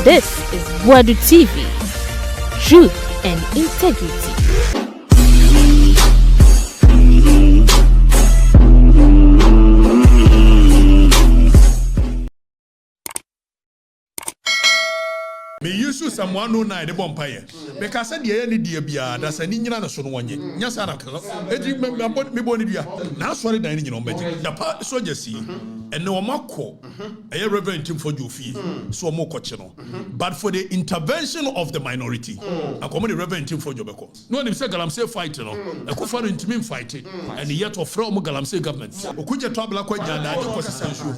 This is Wadu TV. Truth and integrity. Me use some 109 the bumpire. Because I said, yeah, dear Bia, that's a Nina so one. Yes, I me bonny. Now, sorry, dining on magic. The part soldier see, and no more call. A Reverend Ntim Fordjour Okatakyie, so more coachino. But for the intervention of the minority, I come the Reverend Ntim Fordjour Okatakyie. No one said galamsey fighting, a co founder Ntim fighting, and yet of from galamsey government. Okuja trouble quite jana, because essential.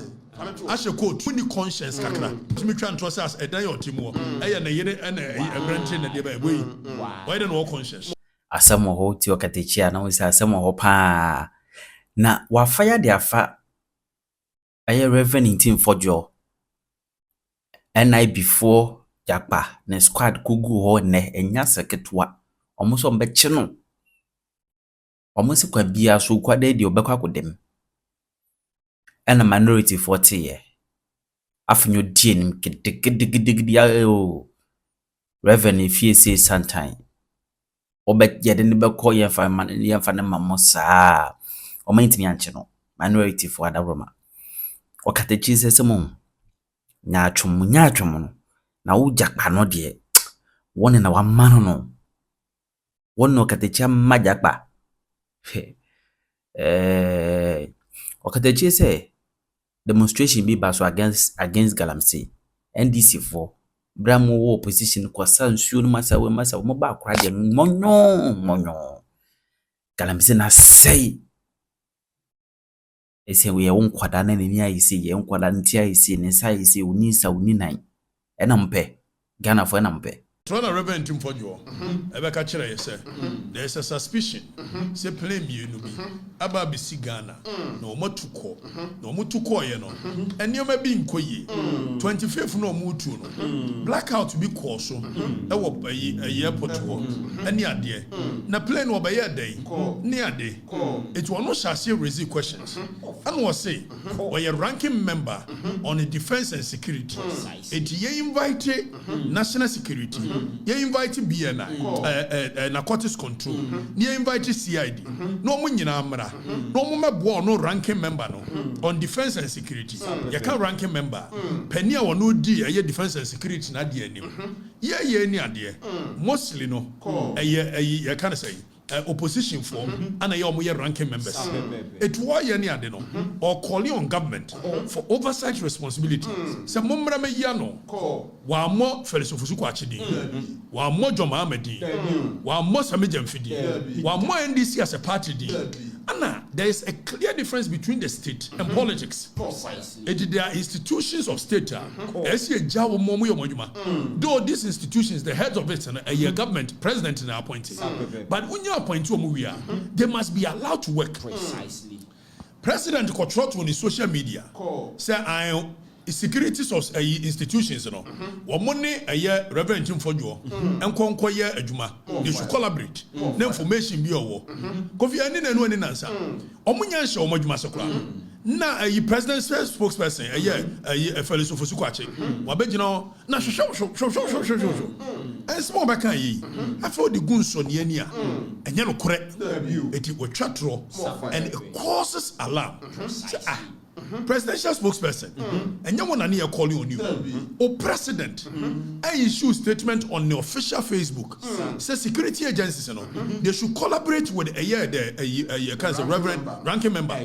As a quote, when you conscience, Kakra, to me, trying to assess a day or two more. I am a branching and the way. Why don't all conscience? As some more to Okatakyie, and always has some more pa. Na wa fire their fa. I Reverend Ntim Fordjour. And I before Jakpa, ne squad kugu ho ne enya seketwa. Almost on betcheno. Almost kwa bia so kwa de obekwa kodem. And a minority 40 year. After your dean, Reverend, if you say sometime, or bet yet in the call your fan, your fan, Mamosa, or maintain channel, minority for other Roma. Okatakyie says a moon. Nyachum, now Jakpa no dear. One in our man no. One no Okatakyie Jakpa. Okatakyie say. Demonstration be baso against galamsey. NDC for Bramo opposition kwasa nsuo no masa mo ba akwa de monyo galamsey na say ese we won kwada na ni ayisi ye nkwada nti ayisi ne sai ayisi unisa uninan enampe Ghana for enampe Trona Reverend Ntim Fordjour, Ebeka Chere yese. There's a suspicion. Say play me no be. Aba bisi Ghana. No mo tuko. No mo tuko ye no. And you may be in Koye. 25th no mo tu no. Blackout be call so. E wo a airport ho. Any ade. Na plane wo be ye day. Ni ade. It will not shall raise questions. And was say, we are ranking member on the defense and security. It ye invite national security. You invite BNI, narcotics control. You invite CID. No money na amra. No more no ranking member no on defense and security. You can't ranking member. Penny or no D, a defense and security na di any. Yeah, ni adie. Mostly no. You can't say. Opposition form and a young ranking members. It was any adeno or calling on government for oversight responsibility. Some Mumra Yano, one more Felisophusu Achidi, one more Joma Amedi, one more Samijam Fidi, one more NDC as a party. Anna, there is a clear difference between the state and politics. There are institutions of state. Though these institutions, the heads of it, a government, president, and appointed. But when you appoint to they must be allowed to work. Precisely. President control on the social media. Say I am securities of institutions, money a year Reverend Ntim Fordjour and conquer adjuma. They should collaborate. The information be over. Kofi ani na no ani nansa. Omunya show omajuma sokra. Na a president's spokesperson a year a Felisophusu Okatakyie. Wabegino na show. And small back I feel the guns on Yenia and yellow correct. It will chatro and it causes alarm. Presidential spokesperson and you want to call you on you. Oh, president, I issue statement on the official Facebook. Say security agencies, they should collaborate with a kind of reverend ranking member.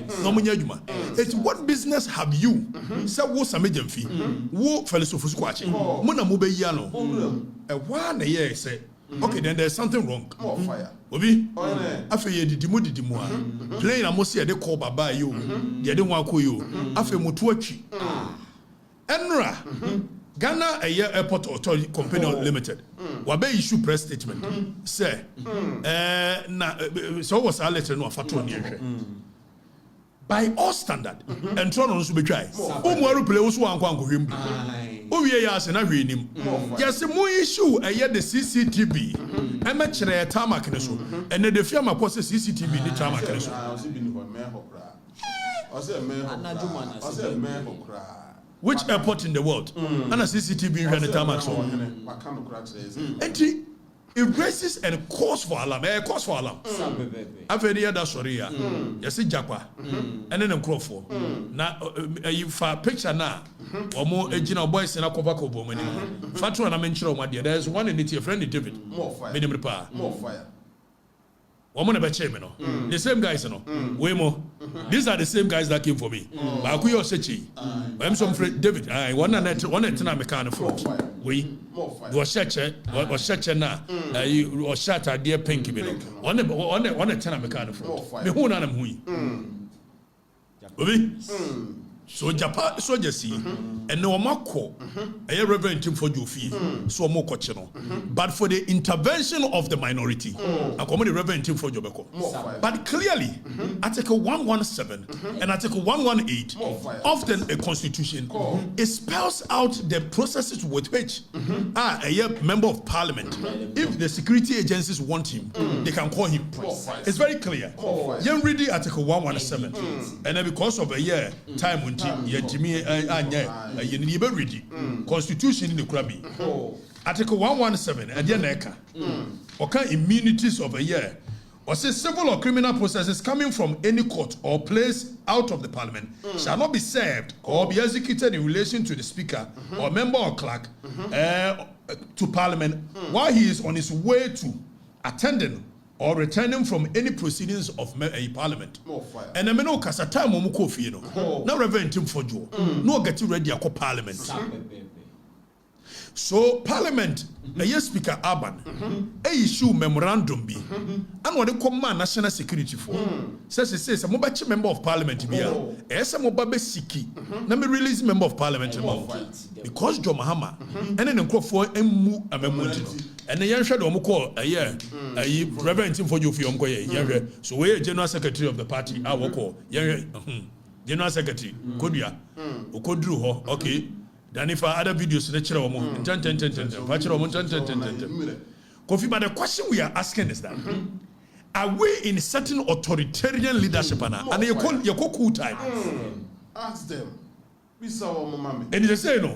It's what business have you? Say wo samejam fi, wo Felisophusu Okatakyie. Mona mube yano. One a year say. Okay, then there's something wrong. More fire. Obi? Afe ye didimu. Playing a mosi de call baba you. Ye de wan ko you. Afe mutu atwi. Enra. Ghana Airport Authority Company Limited. Wabe issue press statement. Say so was a letter no afato ne by all standard and try on to be try. Umwaru play also anko him. Owie ya se na hwe nim. Yes mo issue the CCTV. E ma kire tarmac ne so. Ene de fiam akose CCTV ni tarmac ne so. Which airport in the world? And a CCTV in the tarmac. And it raises and calls for alarm. Calls for alarm. I've heard the other story. You see Jakpa, and then I'm for. Now, you for picture now, or more original boys in a Covaco woman. Fatu and I mentioned my dear. There's one in it, your friend David. More fire. More fire. The same guys, way more. These are the same guys that came for me. But I sechi. I'm some friend David. I one mechanic front. We was such now. You was shot at dear pinky bill. On the ten mechanic front. Me who none so Jakpa soldier see and no more a Reverend Ntim Fordjour Okatakyie so more channel. But for the intervention of the minority, I come the Reverend Ntim Fordjour Okatakyie. But clearly, Article 117 and Article 118 of the Constitution, it spells out the processes with which a member of Parliament, if the security agencies want him, they can call him. It's very clear. You read the Article 117, and then because of a year time. Yetimi anya yenibe ready constitution in the krabi article 117 and yeneka oka immunities of a year or say civil or criminal processes coming from any court or place out of the parliament shall not be served or be executed in relation to the speaker or member or clerk to parliament while he is on his way to attending or returning from any proceedings of a parliament. And I mean, no, because a time when we go, no Reverend Ntim Fordjour, no get ready for parliament. So parliament, a year speaker Urban, a issue memorandum be, and what they command national security for. Says a mobile member of parliament be a some mobile siki. Let me release member of parliament because John Mahama and then go for a move a memorandum. And the young shadow call a year, a Reverend Ntim Fordjour Okatakyie. So we general secretary of the party, I will call general secretary, Kodia, Ukodru, okay. Then if other videos in the Kofi, but the question we are asking is that are we in certain authoritarian leadership and you call cool time? Ask them. We saw mama. And they say no.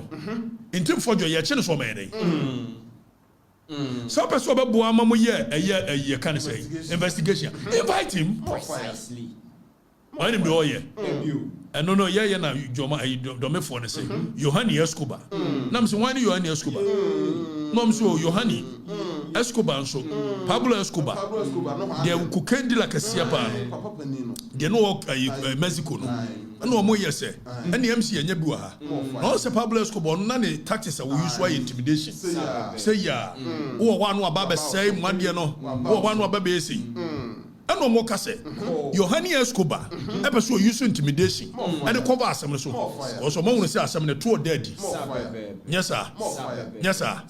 Ntim Fordjour your channel for me. So person about Buama a year can say investigation. Invite him. Precisely. I am do here. And no, yeah, now Joma, don't for say, Yohani Escobar. Nam so why Yohani Escobar? Nom so Yohani Escobar, so Pablo Escobar. They could candy like a siapa. They know Mexico. No more, yes, sir. And the MC and Yabuaha. No, Sir Pablo Escobar, none tactics are used by intimidation. Say, yeah. Oh, one wa Baba say, Mandiano, oh, one wa Baby say. And no more say, Yohani Escobar, episode use intimidation, and the cover some so. Also, Mona says, some of the two dead. Yes, sir. Yes, sir.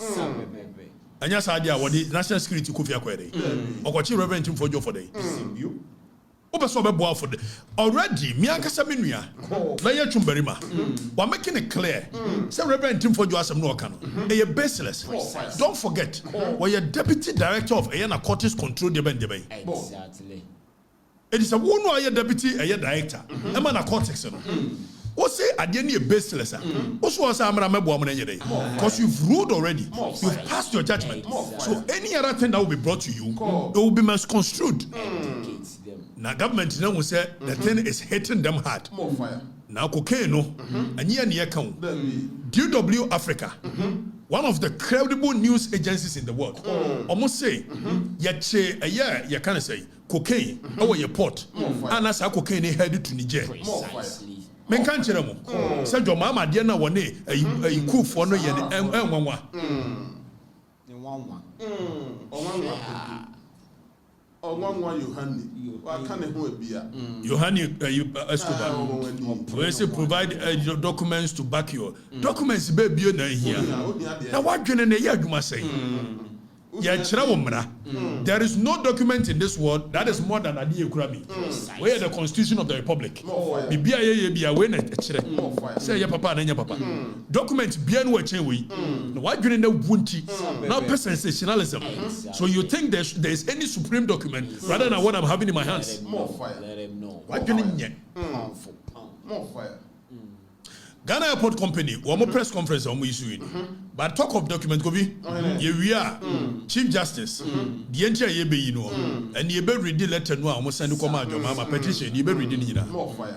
And yes, idea what the national security could be acquired. Or what you Reverend Ntim Fordjour for day. For the already, Mianka Saminia, Laya Chumberima, while making it clear, some Reverend Ntim Fordjour as no cano, a baseless. Don't forget, while you're deputy director of Ayana Cortis Control Debate. Exactly. It is a one wire deputy, a director, a man of cortex. What say at the end of baseless? Also, as I'm a woman day because you've ruled already, you've passed your judgment. So any other thing that will be brought to you, it will be misconstrued. Now government now will say the thing is hitting them hard. Now cocaine no, and near count. DW Africa, one of the credible news agencies in the world, almost say, a year you can say cocaine over your port, and as a cocaine headed to Niger. Men can't tell them. Said your mama, dear, now one day a cool for no yen and one. Yohani Escobar. We say provide documents to back your documents. Baby, here. Now what can you say? There is no document in this world that is more than a deal. Where the Constitution of the Republic. Say your papa and your papa. Documents bien what we. Why do you know Wunti? Now sensationalism. So you think there is any supreme document rather than what I'm having in my hands? More fire. Let him know. Why do you need more fire? Ghana Airport Company, one press conference on issue. But talk of document go be, we are Chief Justice, the entire yebe you know, and you be read the letter no almost send to command your mama petition, you be reading it.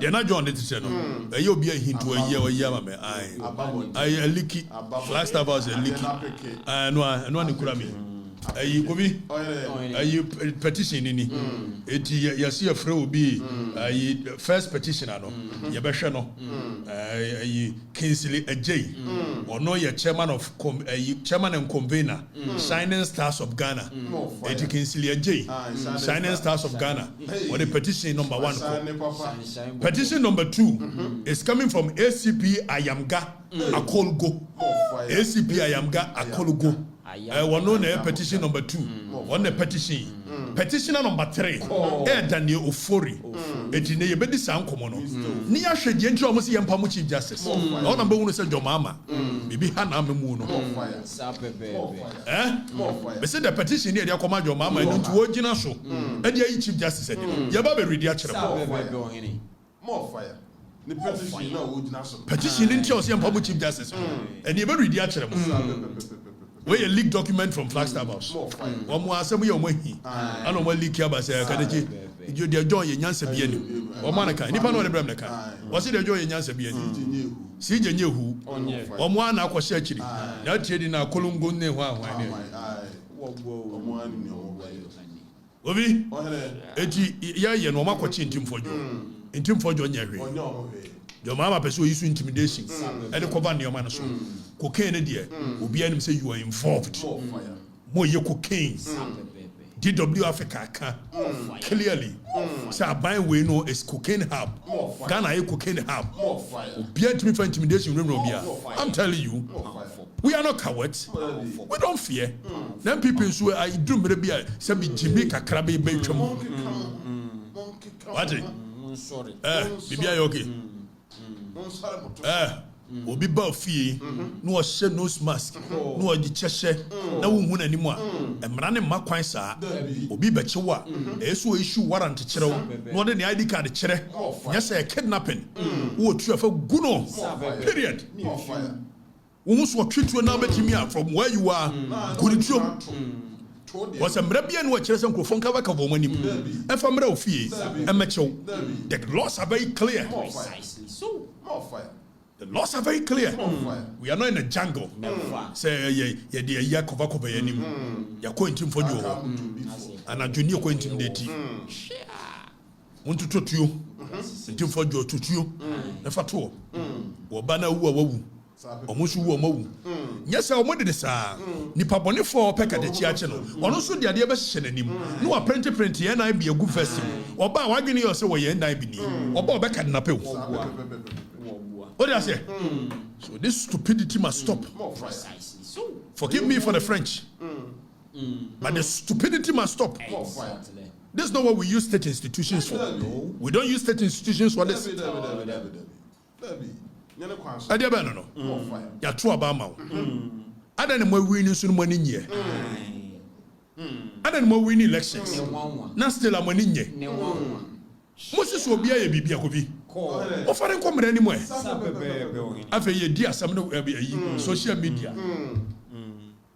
They're not joined it channel. You'll be a hint to a year or yama. I a leaky, Flagstaff was a leaky, and one kurami. You go be you petition in it. You see a friend will be first petitioner. No, you better no. Kingsley J. Or no, you're chairman of chairman and convener, Shining Stars of Ghana. It Kingsley J. Shining Stars of Ghana. Or the petition number 1. Petition number 2 is coming from ACP Ayamga Akolgo. ACP Ayamga Akolgo. One known petition number 2. One petition. Petitioner number 3. Daniel Ofori. It in a bedi sound common. Near Shed Yentro almost Yampamu Chief Justice. All number 1 said your mama. Maybe Hannah Moon. They said the petition near your command your mama and to original show. And your Chief Justice said, Yababe Ridiachra. More fire. The petition no petition in Chelsea and Public Chief Justice. And you read the actual. Where a leaked document from Flagstaff House. One more assembly on way. I don't want leak here, but say, you dear joy in Yansa Bien. Or Monica, Nippon or the Bremnica. Was it a joy in Yansa Bien? See, you knew who? Or one aqua searching. That trading our Columbo near one. Obi, yeah, no more watching Ntim Fordjour. Ntim Fordjour. Your mama pursue use intimidation. And the command your man so. Cocaine, dear, will be say you are involved. More your cocaine. DW Africa clearly. So buying we know is cocaine hub. Ghana a cocaine hub. Be me for intimidation. I'm telling you, we are not cowards. We don't fear. Then people who I do maybe say Jamaica Krabby Bencham. What? Sorry. Bibi okay. Obi ba fie no hye nose mask no odi chehye na wo hu nanimo a emra ne makwan saa obi ba chewa eso issue warrant kire wo no de ne ID card kire nya say kidnapping wo tu afa guno period wo muso twetwe na betimi a from where you are gurituom was a Mrabian watch and Crofon Kavaka woman. And from Rofie and Metro, the laws are very clear. So, more fire. The laws are very clear. We are not in a jungle. Say, yeah, dear Yakovako, you're going to Fordjour, and a junior going to date. Want to talk to you, Ntim Fordjour to you, the Fatu, or Banner woo. Almost woo. Yes, I wanted this. Nipa bone for peka de chiache no. Ono so de ade be hye nanim. No apprenti and I be a good festival. Oba wadwene yo se wo ye ndan bi ni. Oba obeka de nape wo. What do I say? So this stupidity must stop. Forgive me for the French. But the stupidity must stop. This is not what we use state institutions for. We don't use state institutions for this. I don't know. You're true about my. I don't know more winning soon money here. I don't know more winning elections. Now still I'm winning here. Moses will be a baby. Offering come anywhere. After a dear some social media.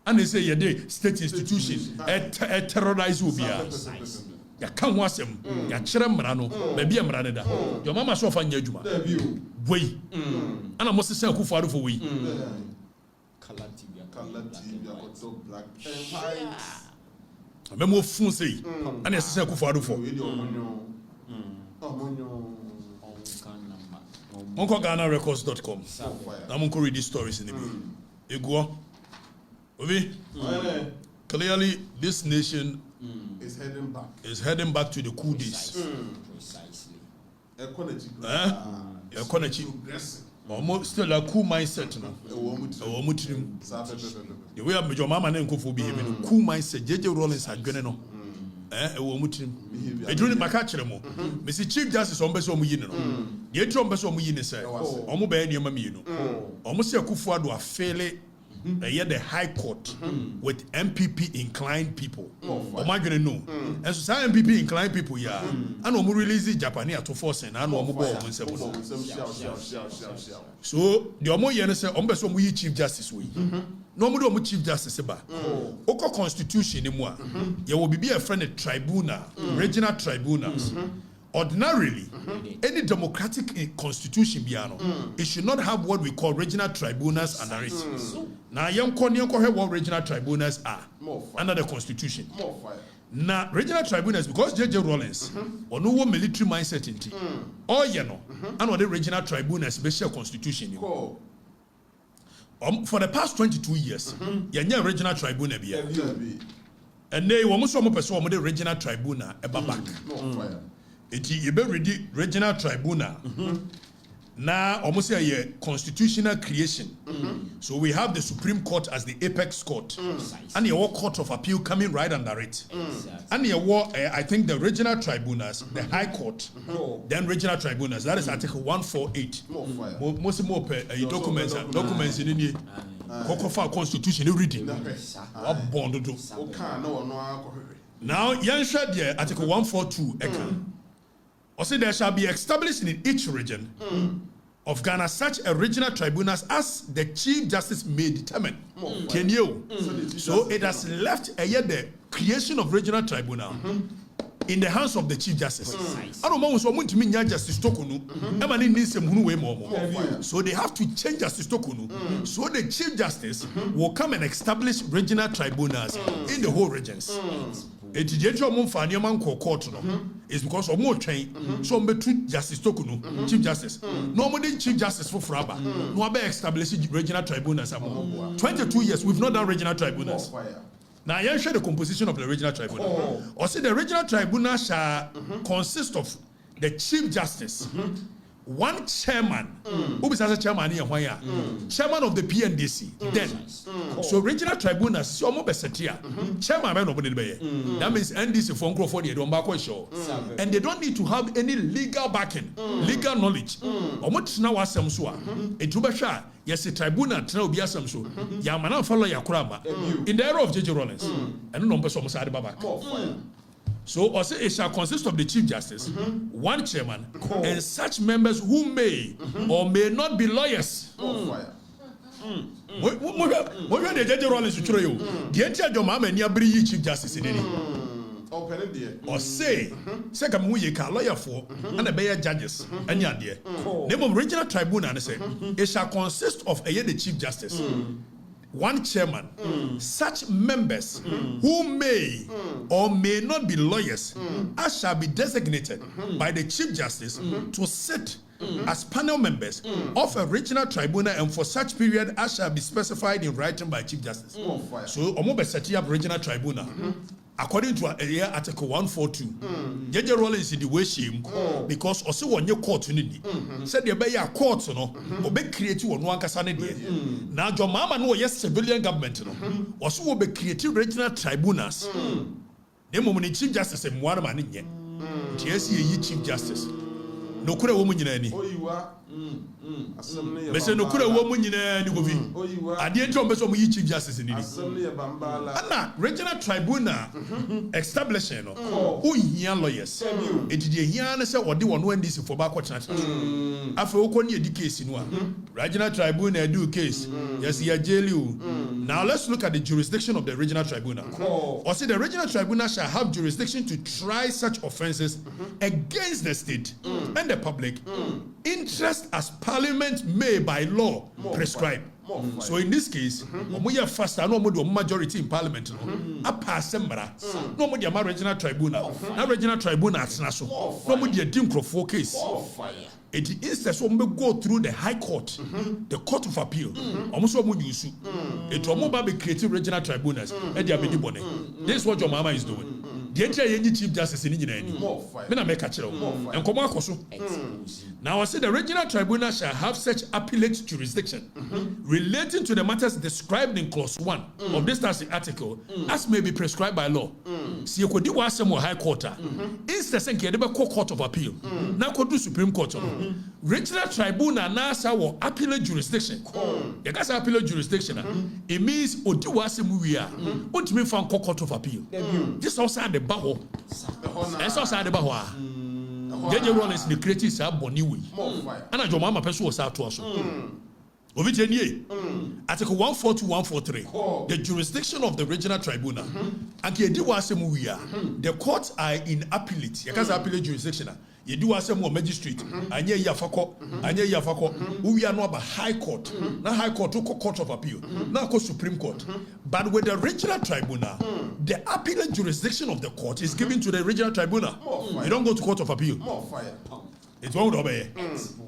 And they say, yeah, state institutions terrorize will be ya kan wasem ya kire mrano ba bia mrane da your mama so fa nya adwuma boy ana mo sese akufo ado for we kalati bia koto black empire memo fun sei ana sese akufo ado for onko GhanaRecords.com na mo ko read these stories in the ego obi clearly this nation is heading back to the coup days. Precisely. Economy. Almost still a cool mindset now. The way your mama name could be having a cool mindset. JJ Rollins had gone on. A junior Macachemo. Mr. Chief Justice on Besom Yin. The Edron Besom Yin said, Omo Benny Mamino. Almost a Kufuado a fairly the High Court with MPP inclined people. Oh my goodness, no. And so some MPP inclined people, yeah. And we release Japanese to force and we so the omo yen say ombe we Chief Justice we. No mo do Chief Justice ba. Oko constitution ni mu a ye will be a friend tribunal, regional tribunals. Ordinarily, any democratic constitution it should not have what we call regional tribunals under it. Now, young have what regional tribunals are under the constitution. Now, regional tribunals, because J.J. Rawlings, or no military mindset in it, or and the regional tribunals, special constitution. For the past 22 years, you regional tribunal. And they were most of the regional tribunal back. It is a regional tribunal. Now, almost a constitutional creation. So we have the Supreme Court as the apex court, and the Court of Appeal coming right under it. And the I think the regional tribunals, the High Court, then regional tribunals. That is Article 148. Most more documents in the Kokofa Constitution reading. Now, Yansha there Article 142. Also, there shall be established in each region of Ghana such a regional tribunals as the Chief Justice may determine. So it has left the creation of regional tribunal in the hands of the Chief Justice. I don't know what mean Justice Tokunu. So they have to change Justice Tokunu. So the Chief Justice will come and establish regional tribunals in the whole regions. It is court is because of more train. So Justice Tokunu, Chief Justice. Normally Chief Justice for Fraba. No be established regional tribunals. 22 years we've not done regional tribunals. Now I share the composition of the regional tribunal. Or say the regional tribunal shall consist of the Chief Justice, one chairman, who is as a chairman here, chairman of the PNDC. Then, so regional tribunals, so more besetia, chairman nobody be. That means NDC for Crawford, they don't back show, and they don't need to have any legal backing, legal knowledge. Or much now was some so. A Jubasha, yes, a tribunal, tell be some so. Yamana follow Yakurama in the era of J.J. Rawlings, and no person was at back. So also it shall consist of the Chief Justice, one chairman, and such members who may or may not be lawyers. What the J.J. Rawlings to show you? The entire Jomama near bring Chief Justice in any. Or say come we can lawyer for and a bear judges and your dear. Name of regional tribunal and say it shall consist of the Chief Justice. One chairman, such members who may or may not be lawyers, as shall be designated by the Chief Justice to sit as panel members of a regional tribunal and for such period as shall be specified in writing by Chief Justice. So, Omobe set up regional tribunal. According to Article 142, J.J. Rawlings in the way shame because also when you court said there be a court or be created on one casane. Now, your mama know yes civilian government also will be created regional tribunals. The moment Chief Justice and one man in TSE Chief Justice. No kura woman in any. Mese no kura woman in any govi. Adi ento mbeso mu Chief Justice in any. Ana regional tribunal establishing who here lawyers. It is here na say odi one when this for back court. Afa okoni edi case no. Regional tribunal do case. Yes, you jail you. Now let's look at the jurisdiction of the regional tribunal. Or say the regional tribunal shall have jurisdiction to try such offences against the state and the public interest as Parliament may by law prescribe. So in this case, we are fast and no majority in Parliament. A pass sembra. No more the regional tribunal. Now regional tribunal at Naso. No more the Dim for case. It is the one go through the High Court, the Court of Appeal. Almost what you see. It will be creative regional tribunals. This is what your mama is doing. The entire Chief Justice in India. Mena make a chill. And come on, Now I say the regional tribunal shall have such appellate jurisdiction relating to the matters described in clause 1 of this article as may be prescribed by law. See, you could do high court. Instead, you court of appeal. Now could do Supreme Court. Regional tribunal now say appellate jurisdiction. You got appellate jurisdiction. It means Odiwase Muia. What me found court of appeal. This outside the baho. That's outside the baho. Jeje Rollins the creative sa boni we. Ana jo mama person was out to us. Obi tenye. Article 142 143. The jurisdiction of the regional tribunal. Anke Odiwase Muia. The courts are in appellate. You can appellate jurisdiction. You do as a magistrate, anye yafako, we are not about high court, not high court, to court of appeal, not Supreme Court. But with the regional tribunal, the appellate jurisdiction of the court is given to the regional tribunal. You don't go to court of appeal. It's one of the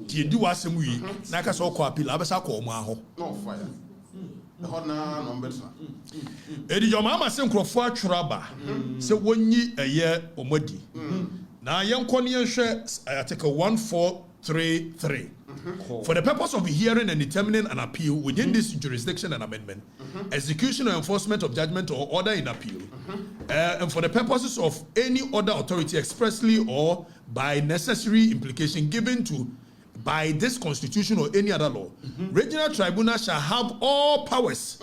you do as we, like us all appeal, Abasa Maho. No fire. The Hona Nombesa. Eddie, your mamma sent Crawford Traba, so 1 year a year or muddy. Now, young Cornian share Article 1433. For the purpose of hearing and determining an appeal within this jurisdiction and amendment, execution or enforcement of judgment or order in appeal, and for the purposes of any other authority expressly or by necessary implication given to by this constitution or any other law, regional tribunal shall have all powers,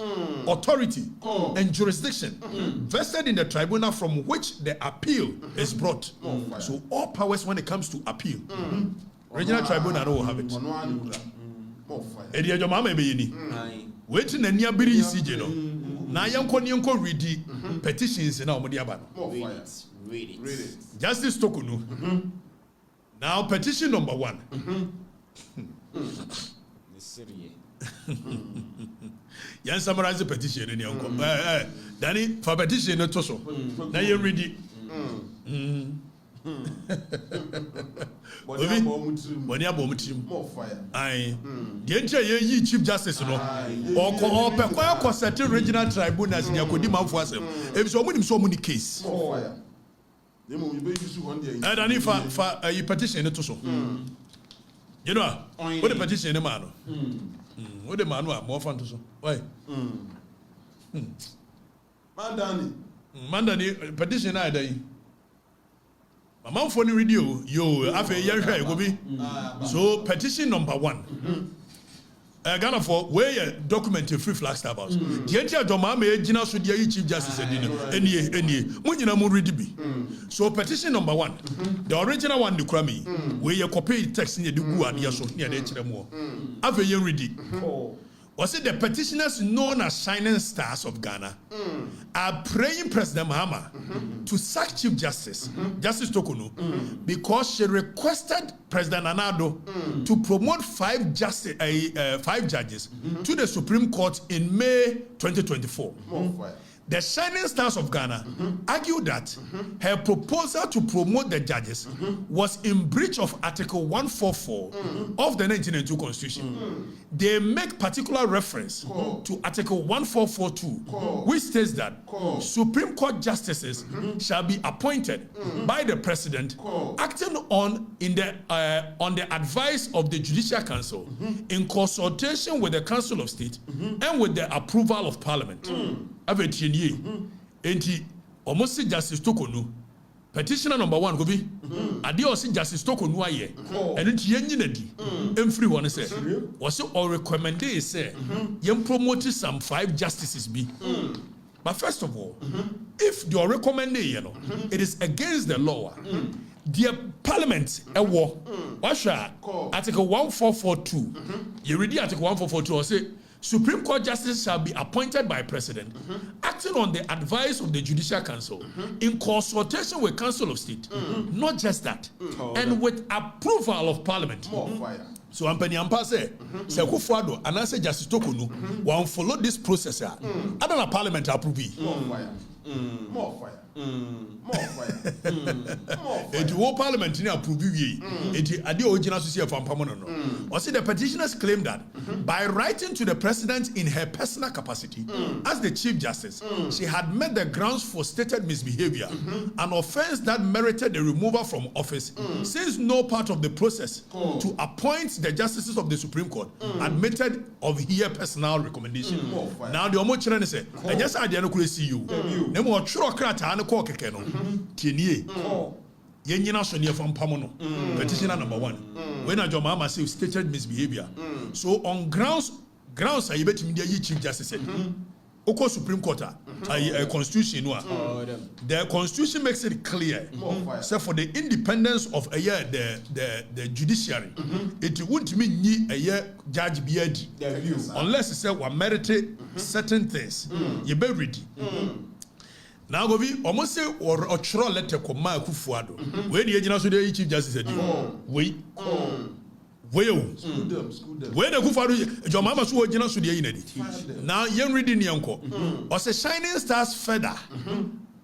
authority, and jurisdiction vested in the tribunal from which the appeal is brought. So all powers when it comes to appeal, regional tribunal will have it. Eddie, your mama be ni. Waiting and near Biri CJ no. Na yanko read petitions in our Modiabano. Read it. Justice Tokunu. Now petition number 1. Yan summarize the petition in your Danny for petition no to so. Now you read it. When you are more fire. Aye. The entire Chief Justice no. Or per certain regional tribunals in Yakodima for us. If so many case. Fire. And if a petition no to so. You know, what the petition in the man? What the man more fun to so? Why? Mandani, petition I day. My mom phone radio, yo, after a year, go be. So, petition number 1. Ghana for where you document a free flag star house. The entire Domame, Gina Sudia, Chief Justice, any, Munina Muridi be. So, petition number 1, the original one, the Krami, where you copy text in the Dugu and Yaso near the Chiramo. After you read it. Was it the petitioners known as Shining Stars of Ghana are praying President Mahama to sack Chief Justice, Justice Tokunu, because she requested President Anado to promote 5 judges to the Supreme Court in May 2024. The Shining Stars of Ghana argued that her proposal to promote the judges was in breach of Article 144 of the 1992 Constitution. They make particular reference to Article 1442, which states that Supreme Court justices shall be appointed by the President, acting on the advice of the Judicial Council, in consultation with the Council of State and with the approval of Parliament. Enti almost Justice Tokonu petitioner number 1 go be ade o se Justice Tokonu aye eno ti yenyi na di emfiri ho ne se o se o recommend say yem promote some 5 justices be. But first of all, if you recommend it is against the law. The Parliament war Article 1442. You read Article 1442 or say Supreme Court justices shall be appointed by President, acting on the advice of the Judicial Council, in consultation with Council of State. Not just that, and with approval of Parliament. So Ampani Ampa say, Sekufuado, and I say Justice Tokunu, will follow this process. I don't know Parliament approve. More fire. More fire. More fire. It will parliament in approve ye. It adi original sosia from Pamono. Also, the petitioners claim that by writing to the president in her personal capacity as the Chief Justice, she had met the grounds for stated misbehavior, an offense that merited the removal from office, since no part of the process to appoint the justices of the Supreme Court admitted of her personal recommendation. Now the Omochirane say, I just I didn't see you. Nemo Chro Krata and Call Kekeno. Tinie. Yenina Sonia from Pamono. Petitioner number 1. When a Jomama say stated misbehavior. So on grounds I bet him the Chief Justice said. Oko Supreme Court, Constitution, the Constitution makes it clear, so for the independence of the judiciary, it wouldn't mean a year judge beard unless it said one merited certain things. You be ready. Now go be almost say or a troll letter come my kufuado. When the agent also the Chief Justice said, wait. School them. Where the Kufaru, your mama so original to the unity. Now, young reading Yanko, was a Shining Stars feather.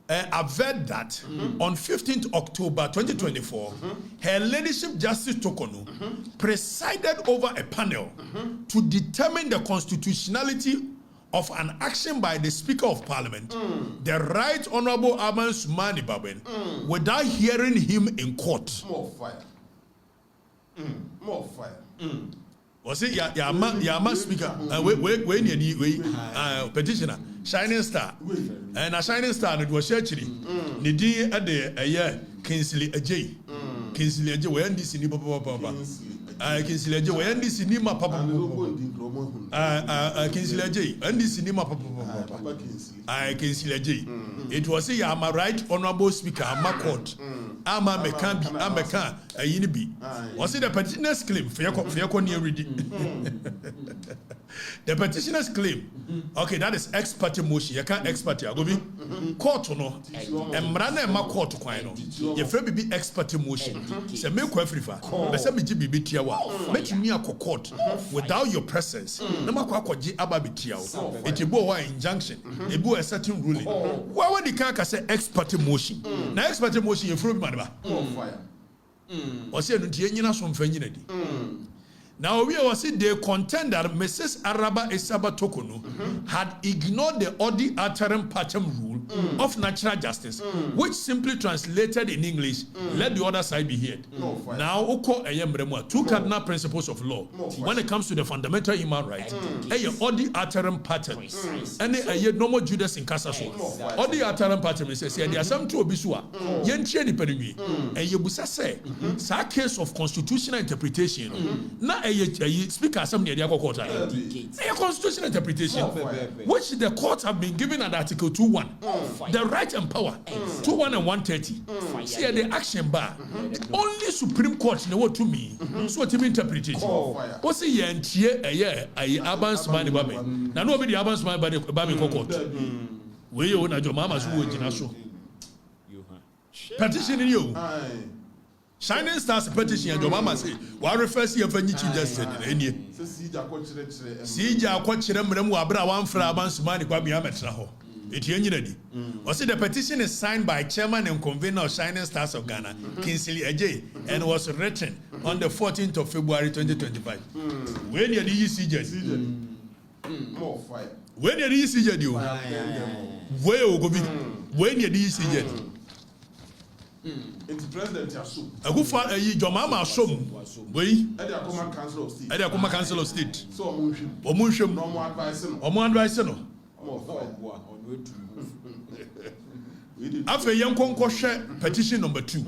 Averred that on 15th October 2024, Her Ladyship Justice Tokono presided over a panel to determine the constitutionality of an action by the Speaker of Parliament, the Right Honorable Aman Sumani Baben, without hearing him in court. More fire. More fire. Was it Yama Speaker? Petitioner, Shining Star. And a Shining Star, it was actually Nidi at the Kingsley Ajay. Kingsley Ajay, where this in Papa. Kingsley Ajay, where this in Papa. Kingsley Ajay, and this in Papa. Kingsley Ajay. It was a Yama Right Honorable Speaker, Ama Court. Ama Mekambi, Ameka, a Yinibi. Was it the petitioner's claim? The petitioner's claim. Okay, that is ex parte motion. You can't ex parte. Go be court no. Emrana ma court kwano. You free be ex parte motion. Say me ko Afrifa. Be say me ji bibi tiawa. Make me a court without your presence. Na ma kwa kwaji aba bi tiawo. Etibo wa injunction. Ebu a certain ruling. Why when the can say ex parte motion? Na ex parte motion you free be madaba. Fire. O say no tie nyina so mfa nyina di. Now we was they contend that Mrs. Araba Esaba Tokono had ignored the Odi Ataram Patem rule of natural justice, which simply translated in English, let the other side be heard. Now, Oko Ayembremwa, two cardinal principles of law when it comes to the fundamental human rights. Odi Ataram Patem, and a normal Judas in Casaso. Odi Ataram Patem says, there are some two Obisua, Yencheni Penui, and Yebusa say, sa case of constitutional interpretation. Now, speaker assembly the court a constitutional interpretation which the courts have been given at Article 2:1 the right and power 2:1 and 130 see the action bar only Supreme Court know what to me so what interpretation what say yentie abans man babe na no be the abans man babe court we you na jomama so wo gina so petition you Shining Stars petition and your mama say, "What refers here for Chief Justice?" Sija kwachire mremu abra wamfra abansu mani kwa biametra ho. Eti enyinadi. Was the petition is signed by Chairman and Convener of Shining Stars of Ghana, Kingsley Ajay, and was written on the 14th of February 2025. When you CJ? More fire. When you CJ you? Where you go be? When you CJ? It's president Yasu. A good father, your mama showed. We at the Akoma Council of State. at the Akoma Council of State. So, Munshim. No more advice. More advice. More fire. After young share petition number 2.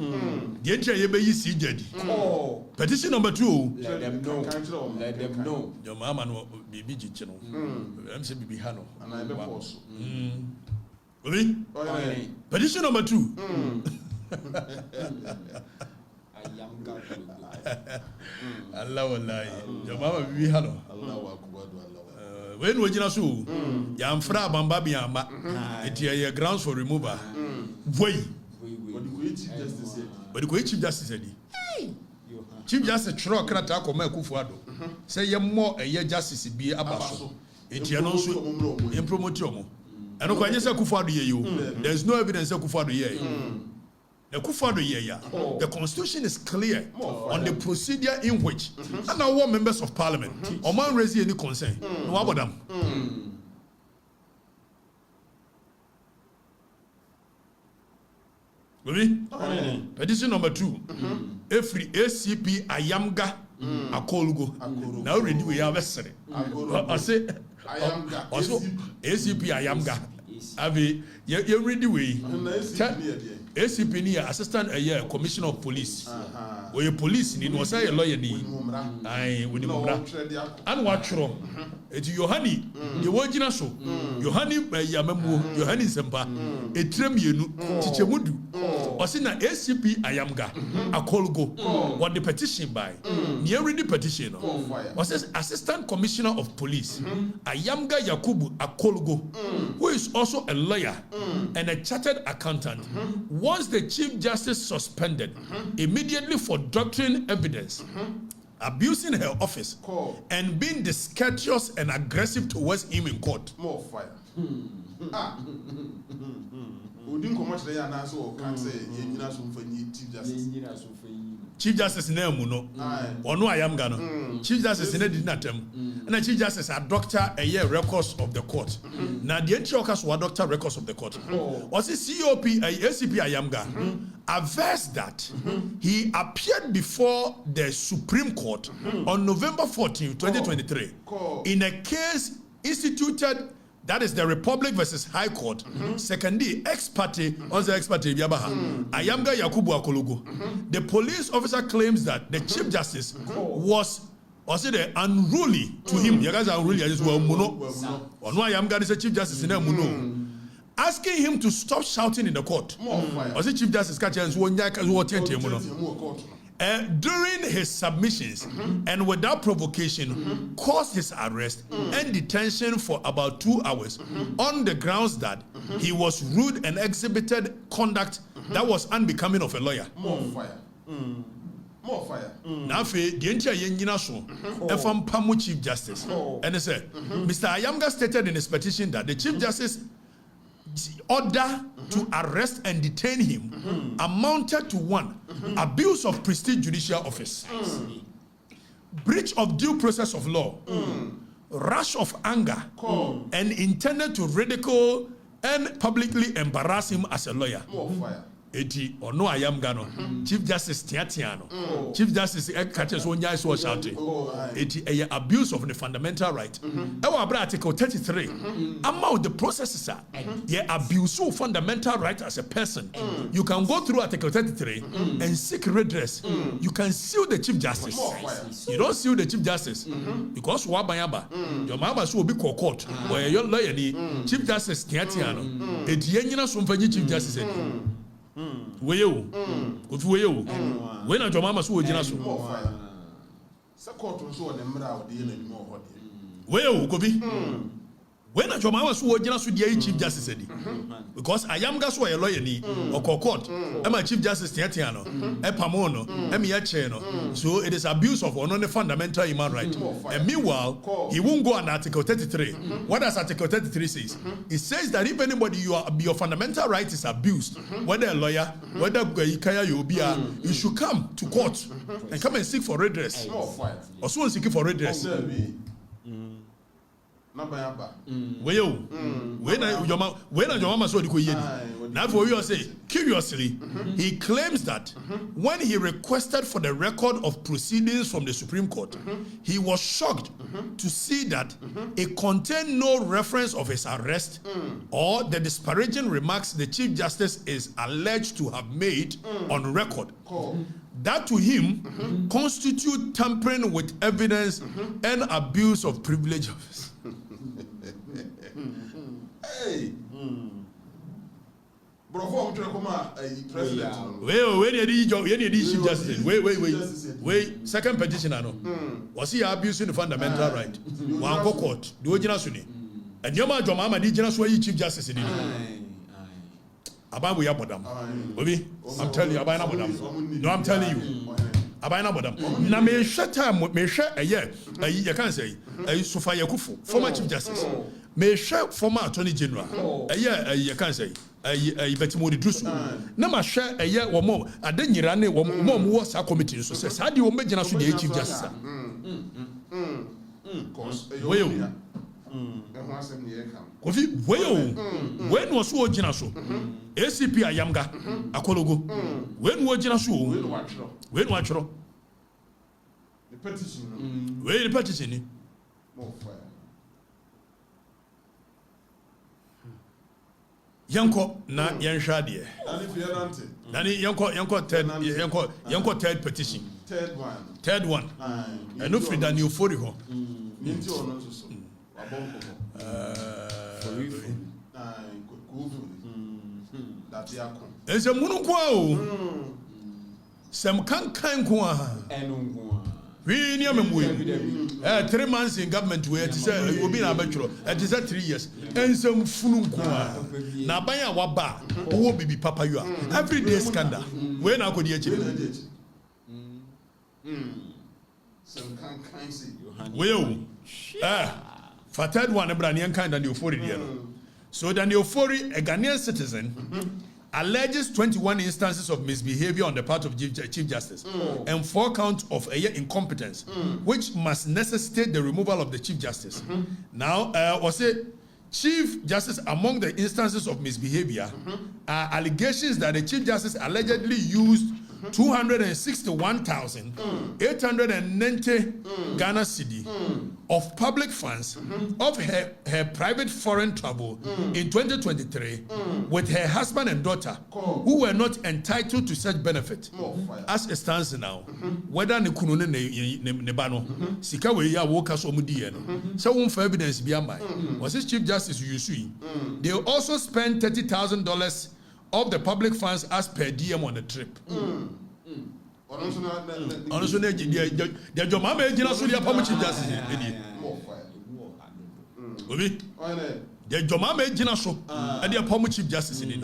The entry CJD. Petition number 2. Let them know. Your mama no be channel. I'm saying be Hano. And I be force. Petition number 2. Allah wallahi. Your mama be Hano. When we just so, yam fra bamba bi amba. It your grounds for removal. Boy. But the Chief Justice said. Chief Justice Chro Okatakyie Afrifa Kufuado. Say ye more a year justice be abaso. It ye no so impromote omo. And okay, just say Kufuor you. There's no evidence that Kufuor ye. The Kufuor ye. The constitution is clear on the procedure in which and our members of parliament or man raise any concern. No about them. Petition number 2. Every ACP Ayamga Akolgo. Now already we have a say. I say also ACP Ayamga. Avi, you ready way. ACP ni assistant commissioner of police. Or your police ni no say a lawyer ni. Aye, we ni mumra. And watch ro. Eti Yohani, the wajina so. Yohani yamemu, Yohani sempa. Etrem yenu, chichemudu. Osina ACP Ayamga Akolgo. What the petition by? Near ready petition. Was assistant commissioner of police. Ayamga Yakubu Akolgo, who is also a lawyer and a chartered accountant. Once the Chief Justice suspended immediately for doctrine evidence, abusing her office, and being discourteous and aggressive towards him in court. More fire. We didn't come much there and so can't say Chief Justice. Chief Justice Nemuno, or no, I am gonna. Chief Justice did not and the Chief Justice are doctor a year records of the court. Now the Antiochus were doctor records of the court. Was it COP a SCP Ayamga averse that he appeared before the Supreme Court on November 14, 2023 in a case instituted. That is the Republic versus High Court. Secondly, ex parte, also ex parte, Ayamga Yakubu Akologo. The police officer claims that the Chief Justice was it unruly to him? You guys are unruly. I just well, Muno. Or no, Ayamga is a Chief Justice in Muno. Asking him to stop shouting in the court. Was it Chief Justice catches one during his submissions and without provocation caused his arrest and detention for about 2 hours on the grounds that he was rude and exhibited conduct that was unbecoming of a lawyer. More fire. More fire. Now, the entire Yenina so, and from Pamu Chief Justice, and they said, Mr. Ayamga stated in his petition that the Chief Justice order to arrest and detain him amounted to 1, abuse of prestige judicial office, breach of due process of law, rush of anger, and intended to ridicule and publicly embarrass him as a lawyer. Eti or no Ayamga no Chief Justice Tiatiano Chief Justice catches one guy so shouting eti a abuse of the fundamental right. Our article 33 among the processes are abuse of fundamental right as a person. You can go through article 33 and seek redress. You can sue the Chief Justice. You don't sue the Chief Justice because wabayaba your mama will be court where your lawyer Chief Justice Tiatiano eti yenyina so mfanyi Chief Justice when your mama so ojina so when your mama so ojina so the Chief Justice because I am gas a lawyer ni or court am a Chief Justice Tiatiano e pamono e me no so it is abuse of on the fundamental human right. And meanwhile he won't go on article 33. What does article 33 says? It says that if anybody your fundamental right is abused, whether a lawyer, whether you should come to court and come and seek for redress. Or someone seeking for redress. When your mama saw the now for you say curiously he claims that when he requested for the record of proceedings from the Supreme Court he was shocked to see that it contained no reference of his arrest or the disparaging remarks the Chief Justice is alleged to have made on record. That to him constitute tampering with evidence and abuse of privilege office. Hey. Bro, for president. Wait, Chief Justice. Wait. Second petition, I know. Was he abusing the fundamental right? One court. Do you know? And your mama did you Chief Justice in it? About we are madam. I'm telling you, about madam. No, I'm telling you. Abana madam. Na me share time, me share a year. You can't say, Sofia Kufu, former Chief Justice. may share former attorney general you can say Betimodi Drusu na ma share womo adenyira ne womo wo sa committee so say sa de wo megina so de chief justice Kofi when was wo gina so ACP Ayamga Akologo when wo gina so when wa chro the petition we the petition more fire yanko na yenhwa de Nani yanko third petition third one and no free Daniel Fori ho Nti ono so abonko that yakon ese munu kwa o sem kankan kwa we ni amemwe 3 months in government we it say obi na abetro it is 3 years ensem funu kwa na ban ya waba wo bibi papa you are every day scandal we na akodi echi sem kankan si we o for third one Ebranian kind and Euphoria there. So then Euphoria, a Ghanaian citizen, alleges 21 instances of misbehavior on the part of Chief Justice and 4 counts of incompetence, which must necessitate the removal of the Chief Justice. Now, was it Chief Justice among the instances of misbehavior are allegations that the Chief Justice allegedly used 261,890 Ghana cedi of public funds of her private foreign travel in 2023 with her husband and daughter who were not entitled to such benefit. As it stands now, whether ne kunu ne ba no sika we ya wo kaso mu die no so won for evidence bi amai was this Chief Justice Yusui. They also spent $30,000 of the public funds as per DM on the trip. Honestly, the Jomama Ejina Sudia Pamuchi Justice. Obi, the Jomama Ejina so, and the Pamuchi Justice in it.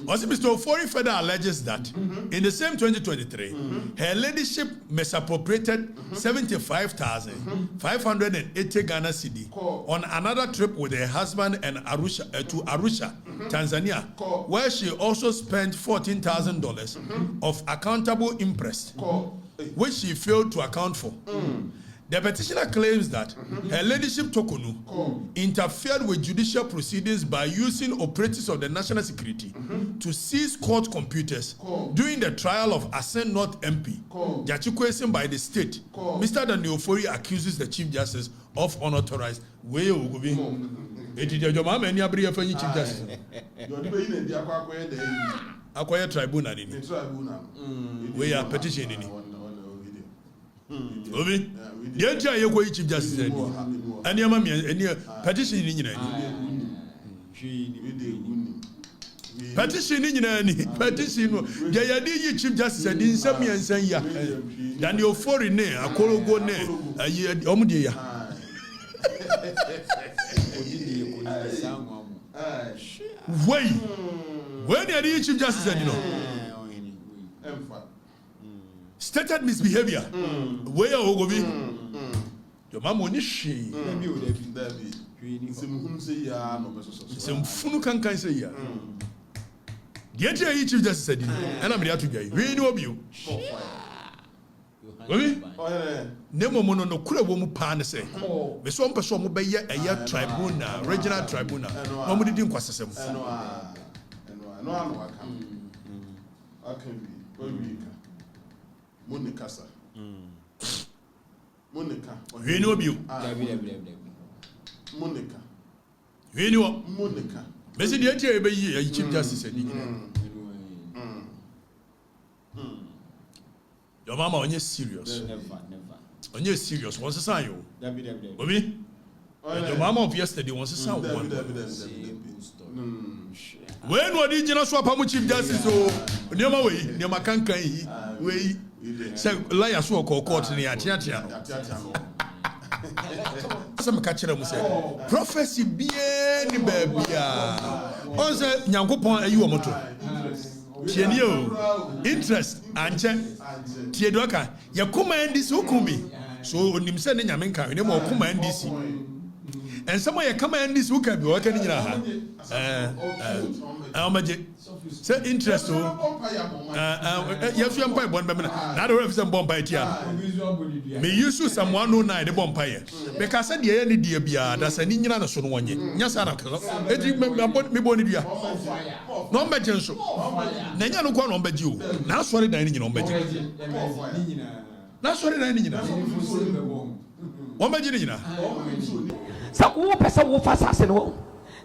Also, Mr. Ofori further alleges that in the same 2023, her ladyship misappropriated 75,580 Ghana cedi on another trip with her husband and to Arusha, Tanzania, where she also spent $14,000 of accountable interest, which she failed to account for. The petitioner claims that her ladyship Tokonu interfered with judicial proceedings by using operatives of the national security to seize court computers during the trial of Asen North MP, Jakpa by the state. Mr. Daniel Fori accuses the Chief Justice of unauthorized way of moving. It is your mama and your Chief Justice. Acquire tribunal in it. We are petitioning it. Obi, the entire you Chief Justice and your mammy and your petition in any petition. Jayadi Chief Justice and in some years and ya than your foreign name, a Kologo name, a year Omudia. Wait, when you Chief Justice and you know. Stated misbehavior. Where are you your mama ni she. Some funu can say ya. Get your Chief Justice said, and I'm here to get you. We know you. Nemo mono no kura wo mu pan say. Me so mpeso mo be ye tribunal, regional tribunal. No mo didn't kwasesem. No Monica, sir. Monica. We know you. Monica. We know Monica. Messi, the idea be ye Chief Justice said. Your mama on you serious. Never. On you serious. What's the sign you? Obi? Your mama of yesterday wants to sound one. When what did you know swap how Chief Justice so near my way, near my cancan way. Say liars who call court in the Atiatiano. Some catcher will say, prophecy be any baby. Also, Yankopon, you are motor. Tienio, interest, and check. Tiedoka, Yakuma and this Okumi. So, when him sending Yamenka, no more Kuma and this. and someone you come and this who can be working in your hand. Say interest to yes, you empire one member. Now the reference bomb by Tia. Me use you some 109 the bomb pie. Because I said the any dear beer, that's an Indian son one year. Yes, I don't know. Me born it. No imagine so. Nanya no go on bed you. Now sorry dining on bed. Now sorry dining. One bed. So who person who fast as no.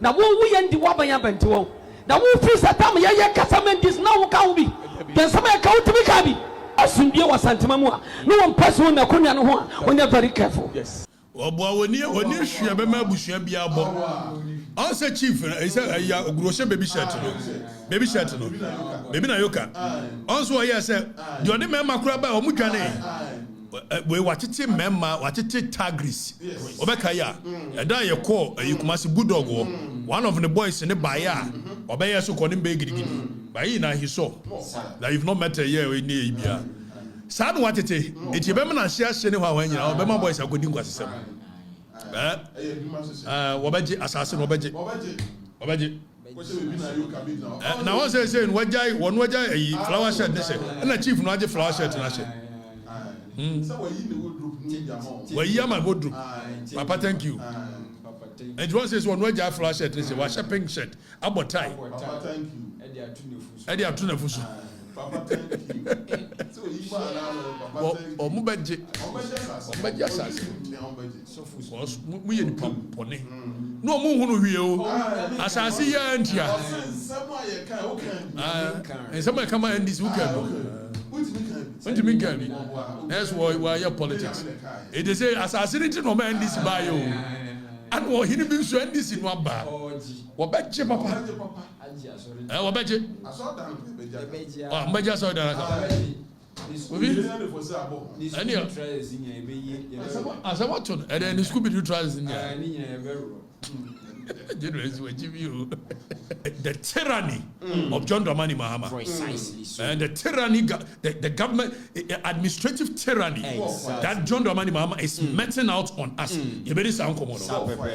Now who we end the wabaya bento. Now who feels that time ya casamen is now can be. Then some account to be cabby. As soon as you was Santamamua. No one person na kunya no when you're very careful. Yes. Oh boy, when you share bushia be abo. Answer chief, I said a grocer baby shirt. Baby shirt. Baby na yoka. Also I said, you are the member crabba or mukane. We watch it member, watch it tagris. Obekaya, a die you call you must bulldog. One of the boys in the buyer, obey us who call him baby. By now he saw that you've not met a year in Nibia. Sad what it is, it's your women and shares anywhere when you know, Bema boys are good in what's Wabaji assassin Wabaji. Now I say one wajai a flower shirt and a chief not a flower shirt and I said. Well, Yama would Papa, thank you. And one says one wajai flower shirt and say, wash a pink shirt, about tie. Papa, thank you. Eddie Atuna Fusu. Papa, thank you. So you or Mubaji. We in Pony. No more who as I see and here. And somebody come and this weekend. What do you mean, Gabby? That's why your politics. It is a assassination no man this by you. And what he been showing this in one bar. What bet you, Papa? What bet you? I saw that. Oh, I just saw that. As I watch on, and then the Scooby-Doo tries in there. The tyranny of John Dramani Mahama. Precisely. And the tyranny, the government, administrative tyranny that John Dramani Mahama is meting out on us. You better sound common.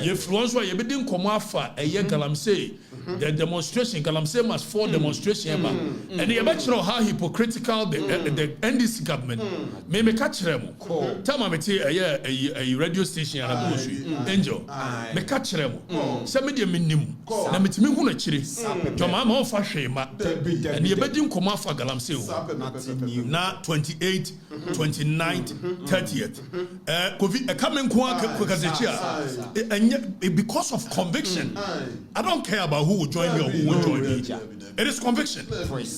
You influence why you better come off a year galamsey. The demonstration, galamsey must fall demonstration. And you better know how hypocritical the NDC government may make catch them. Tell me, a radio station and a bush. Angel, me catch them. Somebody minimum. Na mitimi hu na chire. Joma ma ofa hwema. And ye bedin koma fa galamsey o. Na 28th, 29th, 30th. Covid coming because of conviction. I don't care about who will join me or who will join me. It is conviction.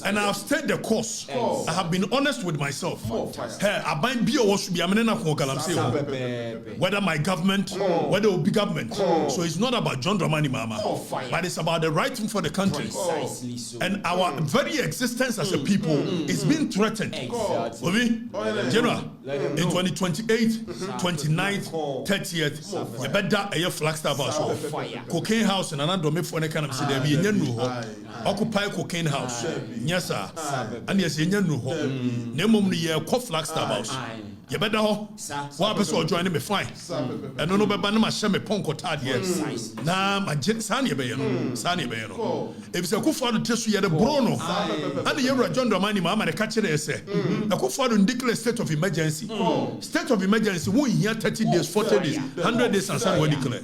And I have stayed the course. I have been honest with myself. I bind be or should be amenena ko galamsey. Whether my government, whether it will be government. So it's not about John Dramani Mahama, but it's about the right thing for the country. And our very existence as a people is being threatened. General, in 2028, 29th, 30th, you better a Flagstaff house. Cocaine house and another me for kind of say there be a occupy cocaine house. Yes, sir. And yes, in your name year, Flagstaff house. You better what person join me fine. And no baba na shame ponko tad yes. Na ma sani be no. Sani be no. If say Akufo Addo tesu ye de brono. And the Yewura John Dramani Mahama de catch there say. Akufo Addo declare state of emergency. State of emergency won here 30 days, 40 days, 100 days and some declare.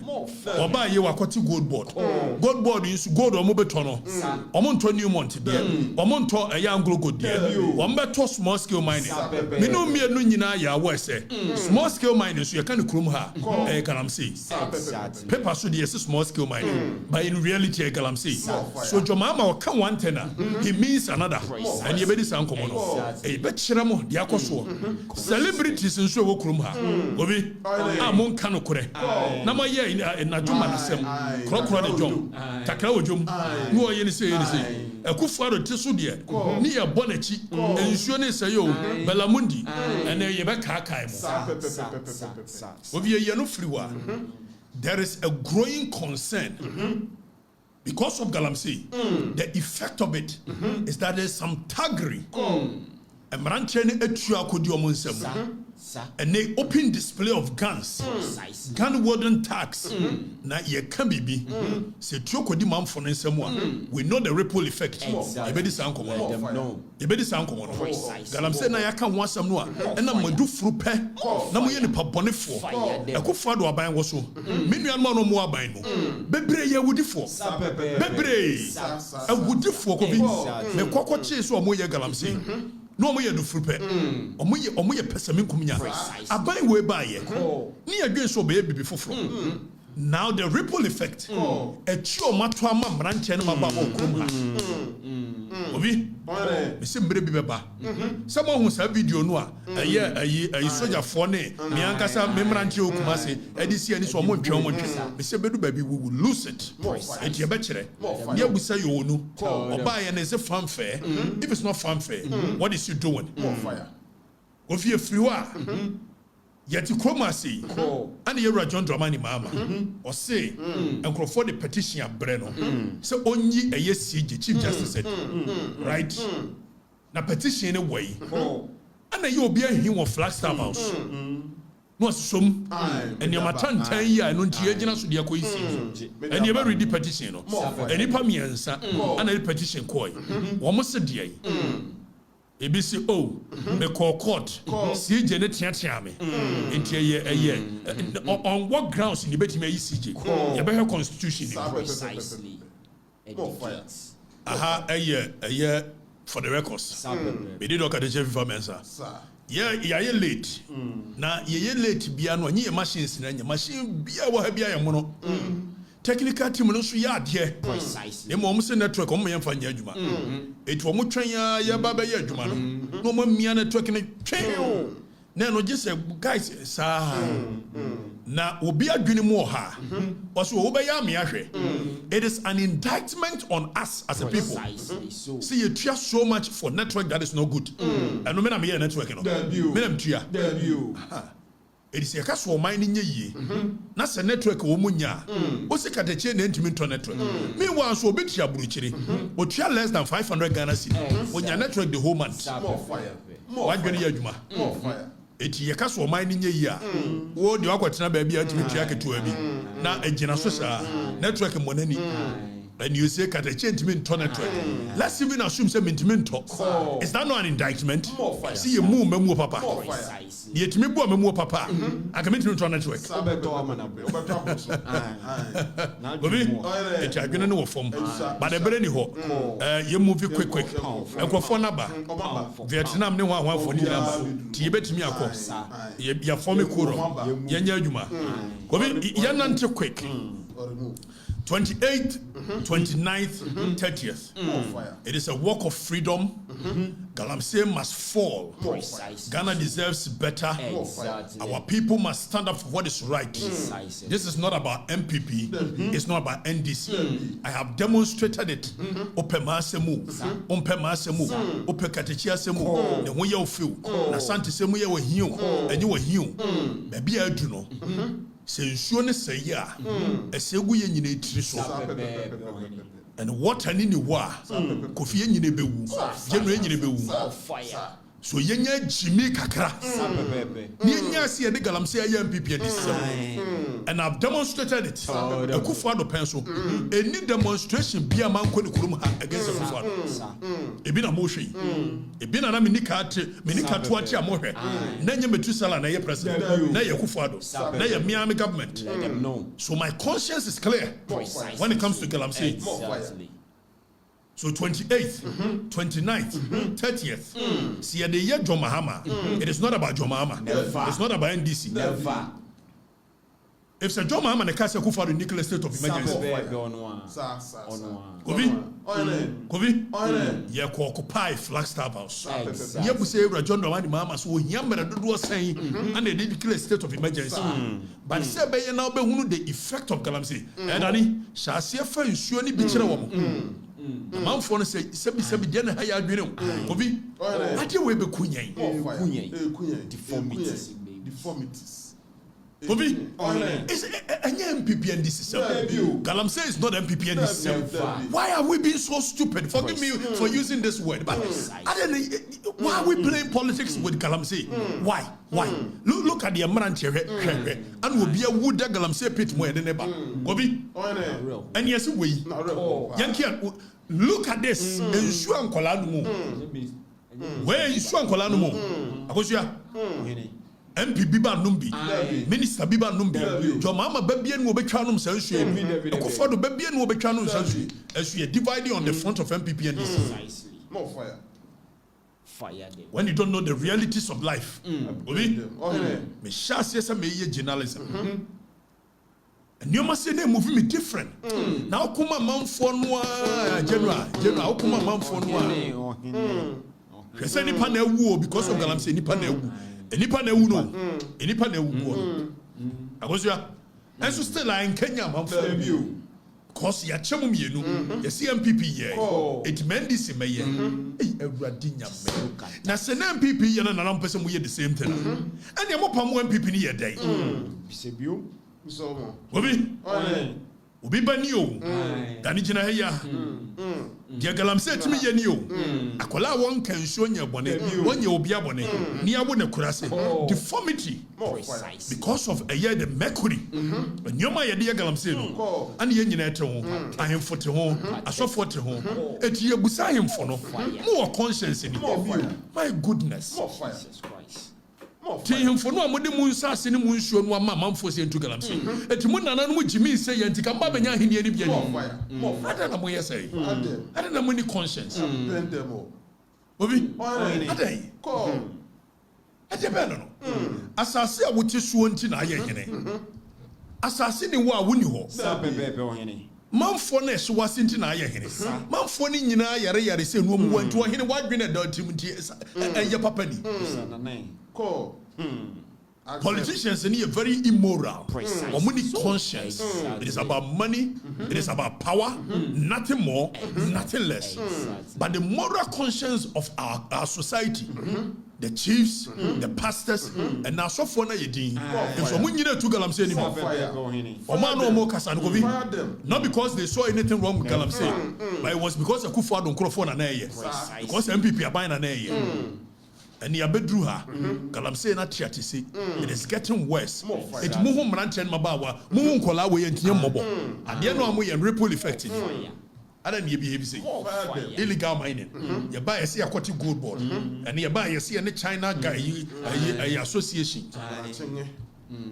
Oba ye wakoti gold board. Gold board is gold o mo beto no. Omo nto new month there. Omo nto eya anglo gold there. Omo beto small scale mining. Me no me no nyina ya small scale mining, so you can't crum her. Galamsey. Paper so the small scale mining, but in reality, Galamsey. So Jomama will come one tenor, he means another, and you better sound common. A bet Shiramo, the Akoswo. Celebrities in so crum her. Obi, Amon Kanokure. Nama ye in Najuma Sam, Crocodile Jom, Takao Jom, who are you say anything? A Akufo Addo tesu de near Bonechi ensuo ne sayo Belamundi and ye be kakai mo obi ye no fliwa. There is a growing concern because of galamsey. The effect of it is that there's some thuggery. Emranche ne etua kodi omo nsam and they open display of guns, gun wooden tax. Now ye can be say troko di man for nsemwa. We know the ripple effect. You better sound come on. You better sound come on. Galamsey na ya kan wasam no a na madu frupe na mo ye ni pabonefo. Akofo do aban wo so. Me nuan ma no mo aban no. Bebre ye wudifo. Bebre. Awudifo ko bi. Me kokko chi so mo ye Galamsey. No mo ye do frupe. Omo ye pesame nkumnya. Aban we ba ye. Ni adwen so be bibi foforo. Now the ripple effect. A chio mato ama branche no maba okrum ha. Obi. Me se mbre bi beba. Someone who sa video no a ayi soldier for ne me ankasa me branche okuma se edisi ani so mo ntwe mo ntwe. Me se bedu ba bi we will lose it. Et ye be kire. Ye busa yo no. Oba ye na se fanfare. If it's not fanfare, what is you doing? More fire. Ofi efriwa. Yet you come and say, and you're John Dramani Mama, or say, and for the petition of Breno. So only a yes, Chief Justice said, right? Now petition away, and then you'll be a him of Flagstaff House. No, some, and your matan 10 years, and on Tiagina to the Aquisi, and you ever read the petition, and if I'm answer, and a petition coy, almost a day. ABC me call court see Janet Tiame on what grounds in the betting may CJ you better constitution precisely a year for the records we did look at the Jeff Mensa yeah late now ye late biano nye machines na machine bia wa bia ya mono technical team no so ya de precisely e mo se network o mo yemfa nya adwuma eti o mo twen ya ba ba ya adwuma no no mo mia network ne twen na no just guys sa na obi adwene mu ha o so wo be ya me ahwe it is an indictment on us as a people see you try so much for network that is not good and no me na me network no me na mtua it is a case for mining ye. That's a network womunya. What's a Okatakyie na Ntim network? Meanwhile, so bit ya bruchiri. But you less than 500 Ghana cedis. When your network the whole month. More fire. More fire. More fire. It is a case for mining ye. Oh, the Aquatina baby at me to abi. Now a generational network money. And you say Okatakyie Ntim network. Let's even assume some Ntim talk. Is that not an indictment? See you move papa. Yet me bo me papa. I can meet you on network. It's a good no form. But the brain ho. You move quick. I go for number. Vietnam no one for number. Tibet me across. Ya for me kuro. Yanya juma. Go be yanante quick. 28th, 29th, 30th. It is a walk of freedom. Galamsey must fall. Ghana deserves better. Our people must stand up for what is right. This is not about MPP. It's not about NDC. I have demonstrated it. Ope masemu, ope Okatakyie asemu. The way you feel. Na santi semu ye we hiu, and you were hiu. Baby I do know. Se nsuo ne sɛ yi a ɛsɛ gu yɛ nyina etiri so and water ni wo a kofi yɛ nyina bewu genu yɛ nyina bewu so yɛnya jimi kakra ni yɛnya se yɛ de Galamsey ayɛ MPP adisɛm and I've demonstrated it Akufo Addo pen so any demonstration bia man kɔ ne kurom ha against Akufo Addo ebi na mo hwɛ ebi na me nika to ati amohwɛ na nya metu sala na yɛ president na yɛ Akufo Addo na yɛ Miami government so my conscience is clear when it comes to Galamsey. So 28th, 29th, 30th. See the year John Mahama. It is not about John Mahama. It's not about NDC. Never. If Sir John Mahama the Akufo Addo nuclear state of emergency. Kobi. Ye ko occupy Flagstaff House. Ye bu say John Mahama so hiamera dodo saying and they declare state of emergency. But say be na be hunu the effect of Galamsey. Edani sha se fa nsuo ni bi kire wo mo. Man for say sebi den ha ya adwene Kobi. Ade we be kunyan. Deformities. Kobi, is any MPP and this is Galamsey is not MPP and this is why are we being so stupid? Forgive me for using this word, but I don't know why are we playing politics with Galamsey? Why? Look at the amount here, and will be a wood that Galamsey pit more than ever. Kobi, and yes, we Yankee. Look at this. Ensure Kolanu. Where is Swan Kolanu? Akosia. MP Biba Numbi, Minister Biba Numbi, your mama baby and will be canum sensu, for the baby and will be canum sensu, as we are dividing on the front of MPP and this. More fire. When you don't know the realities of life, me shall say some journalism. And you must say they move me different. Now come a man for noir, General, come a man for noir. He said, Nipa ne wu because of Galamsey, Nipa ne wu. Nipa ne wu no. Nipa ne wu. Akosia. And so still in Kenya, man for you. Cause ya chemu mienu, ya CMPP ye. It meant this in me ye. Radinya me. Na se na MPP ye na na person we the same thing. And ya mo pa mo MPP ni ye day. Bisebio. Bisomo. Obi. Obi bani o. Dani jina he ya. Dia Galamsey timi ye ni o. Akola won kan so nya bone. Won ye obi abone. Ni abo na kurase. Deformity. Because of a year the mercury. Nyoma ye de Galamsey no. Ani ye nyina ete ho. Ahemfo te ho. Asofo te ho. Eti ye busa ahemfo no. Mo conscience ni. My goodness. More fire. Jesus Christ. Him for no more than moon sass in the moon show one mamma for saying to Galamsey. At Munana, which me say, and to come back and Yahin, any fire. I don't know what you say. I don't know any conscience. Obi, a day. At the banner. As I say, I would just want to know. As I see the war, win you. Manfonness was in Tinaya. Manfonning in Ayare say, no one went to a hidden white bin at Timothy and your papa. Politicians are very immoral. Or money conscience. It is about money. It is about power. Nothing more, nothing less. But the moral conscience of our society, the chiefs, the pastors, and now so far yedin. And so when you know to Galamsey anymore, or man no more Kasanovi, not because they saw anything wrong with Galamsey, but it was because the Kufa don't call for an air. Because MPP are buying an air. And the bedroom her, Galamsey na tiatisi. It is getting worse. It muhum ranchen mabawa, muhum kola we and mobo. And the no and ripple effect. I don't behave say illegal mining. You buy a see aquatic gold board, and you buy a see any China guy association.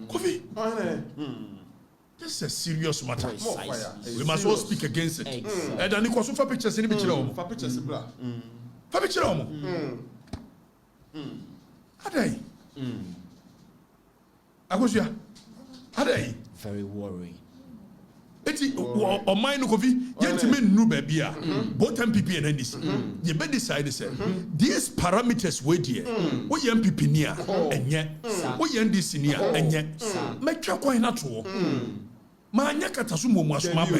Coffee. This is a serious matter. We must all speak against it. And then you can for pictures in the picture. For pictures, for picture. Adai. Akosia. Adai. Very worrying. Eti o mine no kofi yentime nnu ba bia both MPP and NDC ye be decide say these parameters we there wo ye MPP ni a enye wo ye NDC ni a enye metwa kwan na to ma anya kataso mo asoma ba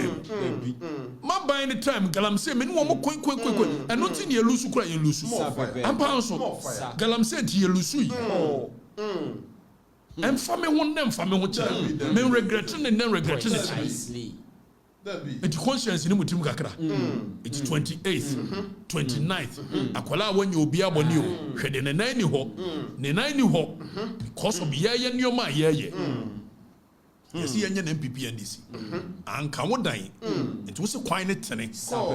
ma ban the time Galamsey me no mo kwen eno ti ne elusu kura ye lusu ampa so Galamsey ti ye lusu yi and for me one them for me what me regretting and then regretting it. It's conscience in mutim kakra. It's 28th, 29th. Akwala when you be aboni o. Hwede ne nan ni ho. Ne nan ni ho. Because of ye nyoma ye. Yes, ye nya MPP NDC. Anka wo dan. It was a quiet tene.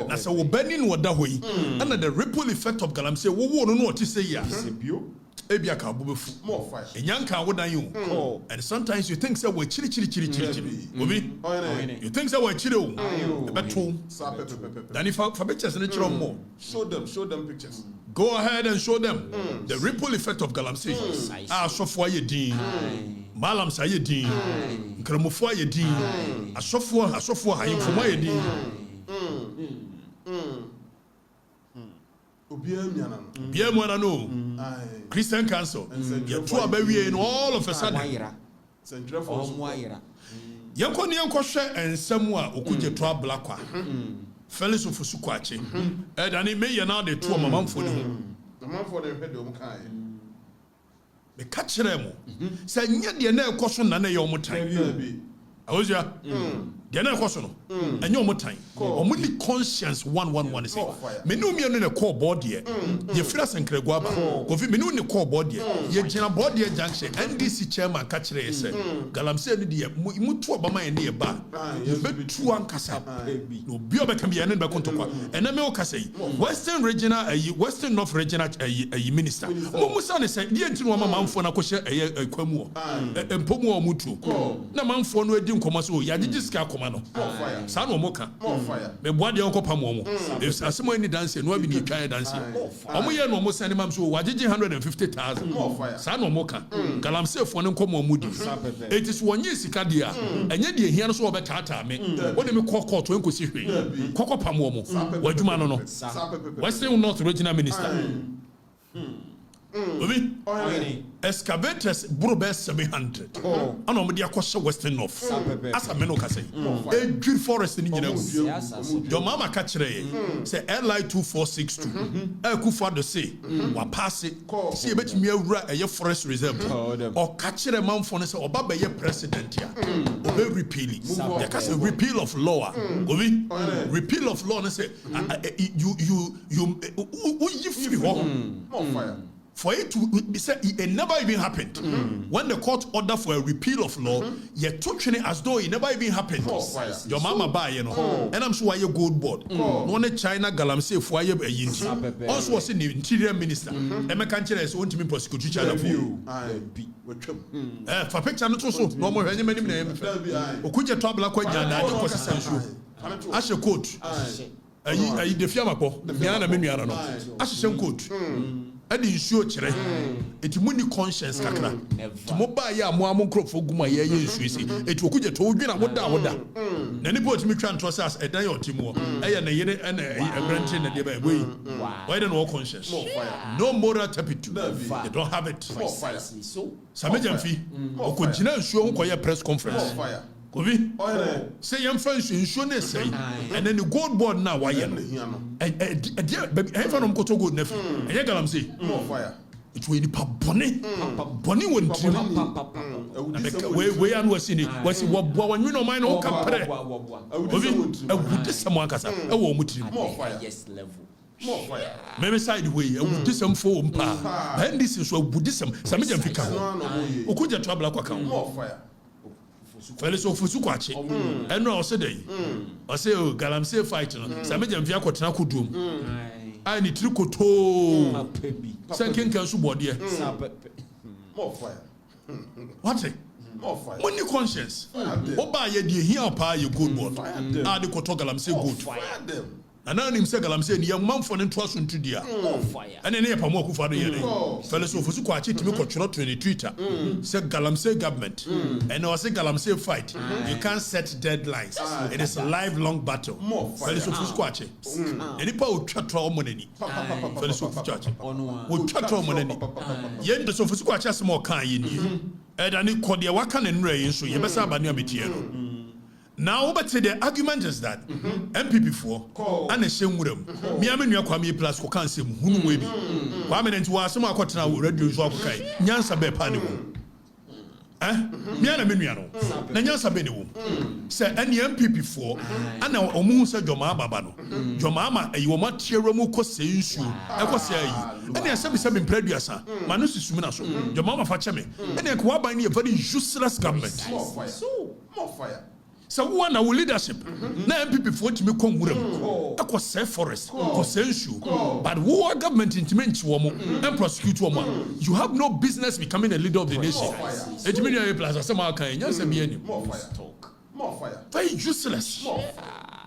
Na se wo bani no da ho yi. And the ripple effect of Galamsey wo wo no no ti say ya. Ebia ka bobefu more fire enyanka wodan you and sometimes you think say we chiri obi you think say we chiri o beto then if for pictures in the more show them pictures go ahead and show them the ripple effect of Galamsey asofo ayedin malam sa ayedin nkramofo ayedin asofo hayimfo ayedin Biamwana no Christian Council. You two abawie in all of a sudden. Yankoni yankoshe ensemwa okuje to ablakwa. Felix ofusukwache. And ani me ye now the two mamamfo no. Mamamfo dey head dem kai. me catch them. Say nye de na ekoso na na ye omotan. Awozia. De na ekoso no. Enye omotan. Omuli conscience 111 say. Me no me no na call board here. Ye fira senkregwa ba. Kofi me no ne call board here. Ye gina board here junction NDC chairman catch there say. Galamsey no de mutu obama ye ne ba. Ye betu ankasa. No bi obeka me ye ne be kontokwa. Ena me o kasa yi. Western regional Western North regional minister. Mo musa ne say de ntinu mama manfo na ko hye kwamu o. Empomu o mutu. Na manfo no edi nkoma so ya gigiska akoma no. Sa no mo ka. Me boade onko pam mo. Asemo ni dance no abi ni twa dance. Omo ye no mo send mam so wagigi 150,000. Sa no mo ka. Galamsey fo ne nkomo mudi. It is wonye sika dia. Enye de hia no so obetata me. Wode me kokko to enkosi hwe. Kokko pam mo. Wadwuma no no. Western North regional minister. Obi excavators burubes 700 ana omo dia kwose Western North asa me no ka say e dwir forest ni nyina gu your mama ka kire say LI 2462 e kufa do say wa pass see e betimi awura eye forest reserve o ka kire manfo no say oba be ye president ya obe repeal it ya ka say repeal of law obi repeal of law no say you free fire for it to be said, it never even happened. When the court ordered for a repeal of law, you took it as though it never even happened. Your mama buy, you know, and I'm sure you're gold board. No one China galamsey for you a yinti. Also was in the interior minister. Emma Cancer is want to be prosecuted China for you. For picture not so no more any name. Okuja trouble like Jana, you was essential. As a coach, I defy the Fiana Miniano. As a coach. Adi issue chere eti muni conscience kakra to mo ba ya mo amkrofo guma ye issue si eti okuje to odwina woda na ni bo timi twa ntro sas edan yo timo eye na yene na ebrante na de ba boy why don't no conscience no moral turpitude they don't have it so samejamfi okujina issue ho koye press conference Kobi, say yam friends in ne say, and then the gold board now why yen. Everyone go to good nephew. And you galamsey. More fire. It will be bonny won't trim. We are was in it. Was when you know mine all come pray. I would this someone casa. I won't more fire. Yes, level. More fire. Maybe sideway, I would do some foam pa. And this is what Buddhism, some of them who could trouble account. More fire. Felix of Fusukwachi, and no say, I say, galamsey fight, some of them Viacotana could do. I need to go to Sankin Council body. More fire. What's it? More fire. When you conscience, what by ye here, pa you good board. Ah, the Kotogalamsey good. Fire them. And now him say galamsey ni young man for the trust into dia. Fire. And then pa mo ku fa do ye. Fellows of Fusukwachi to me control to the Twitter. Say galamsey government. And I say galamsey fight. You can't set deadlines. It is a lifelong battle. Fellows of Fusukwachi. Any pa o twatwa omonani. Fellows of Fusukwachi. O twatwa omonani. Ye ndo so Fusukwachi asemo kan ye ni. E da ni ko de waka na nra ye so ye besa ba ne abetie no. Now, but the argument is that MPP4 and a shame with them. Me, I mean, you are coming plus who can't say who will be. Why mean to ask some of what now radio is okay? Nyansa be panic. Me, I mean, you know, Nyansa Benny. Say any MPP4 and now Omu said your mamma Bano. Your mamma, a you might hear Romuko say you. I was saying, and there are some previous Manus Suminaso. Your mamma Fachame. And then Kwabani a very useless government. More fire. So one our leadership. Now MPP4 to me come with them. I was say forest, consensual. But who are government intimate woman and prosecute woman? You have no business becoming a leader of the nation. It means you plus some kind. Yes, more fire. More fire. Very useless.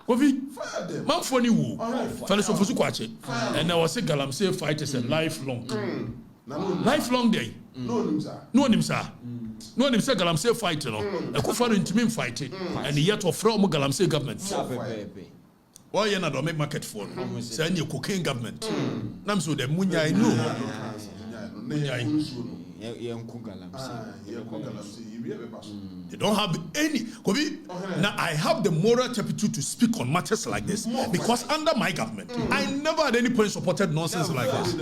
Kofi, man for you. Fellows of Fusukwachi. And I was say galamsey fight is a lifelong. Lifelong day. No nimsa. No nimsa galamsey fight no. E ko fa Ntim fight and yet offer mo galamsey government. Why you not make market for? Say any cocaine government. Nam so dem munyai no. Munyai. They don't have any. Now I have the moral turpitude to speak on matters like this because under my government, I never at any point supported nonsense like this.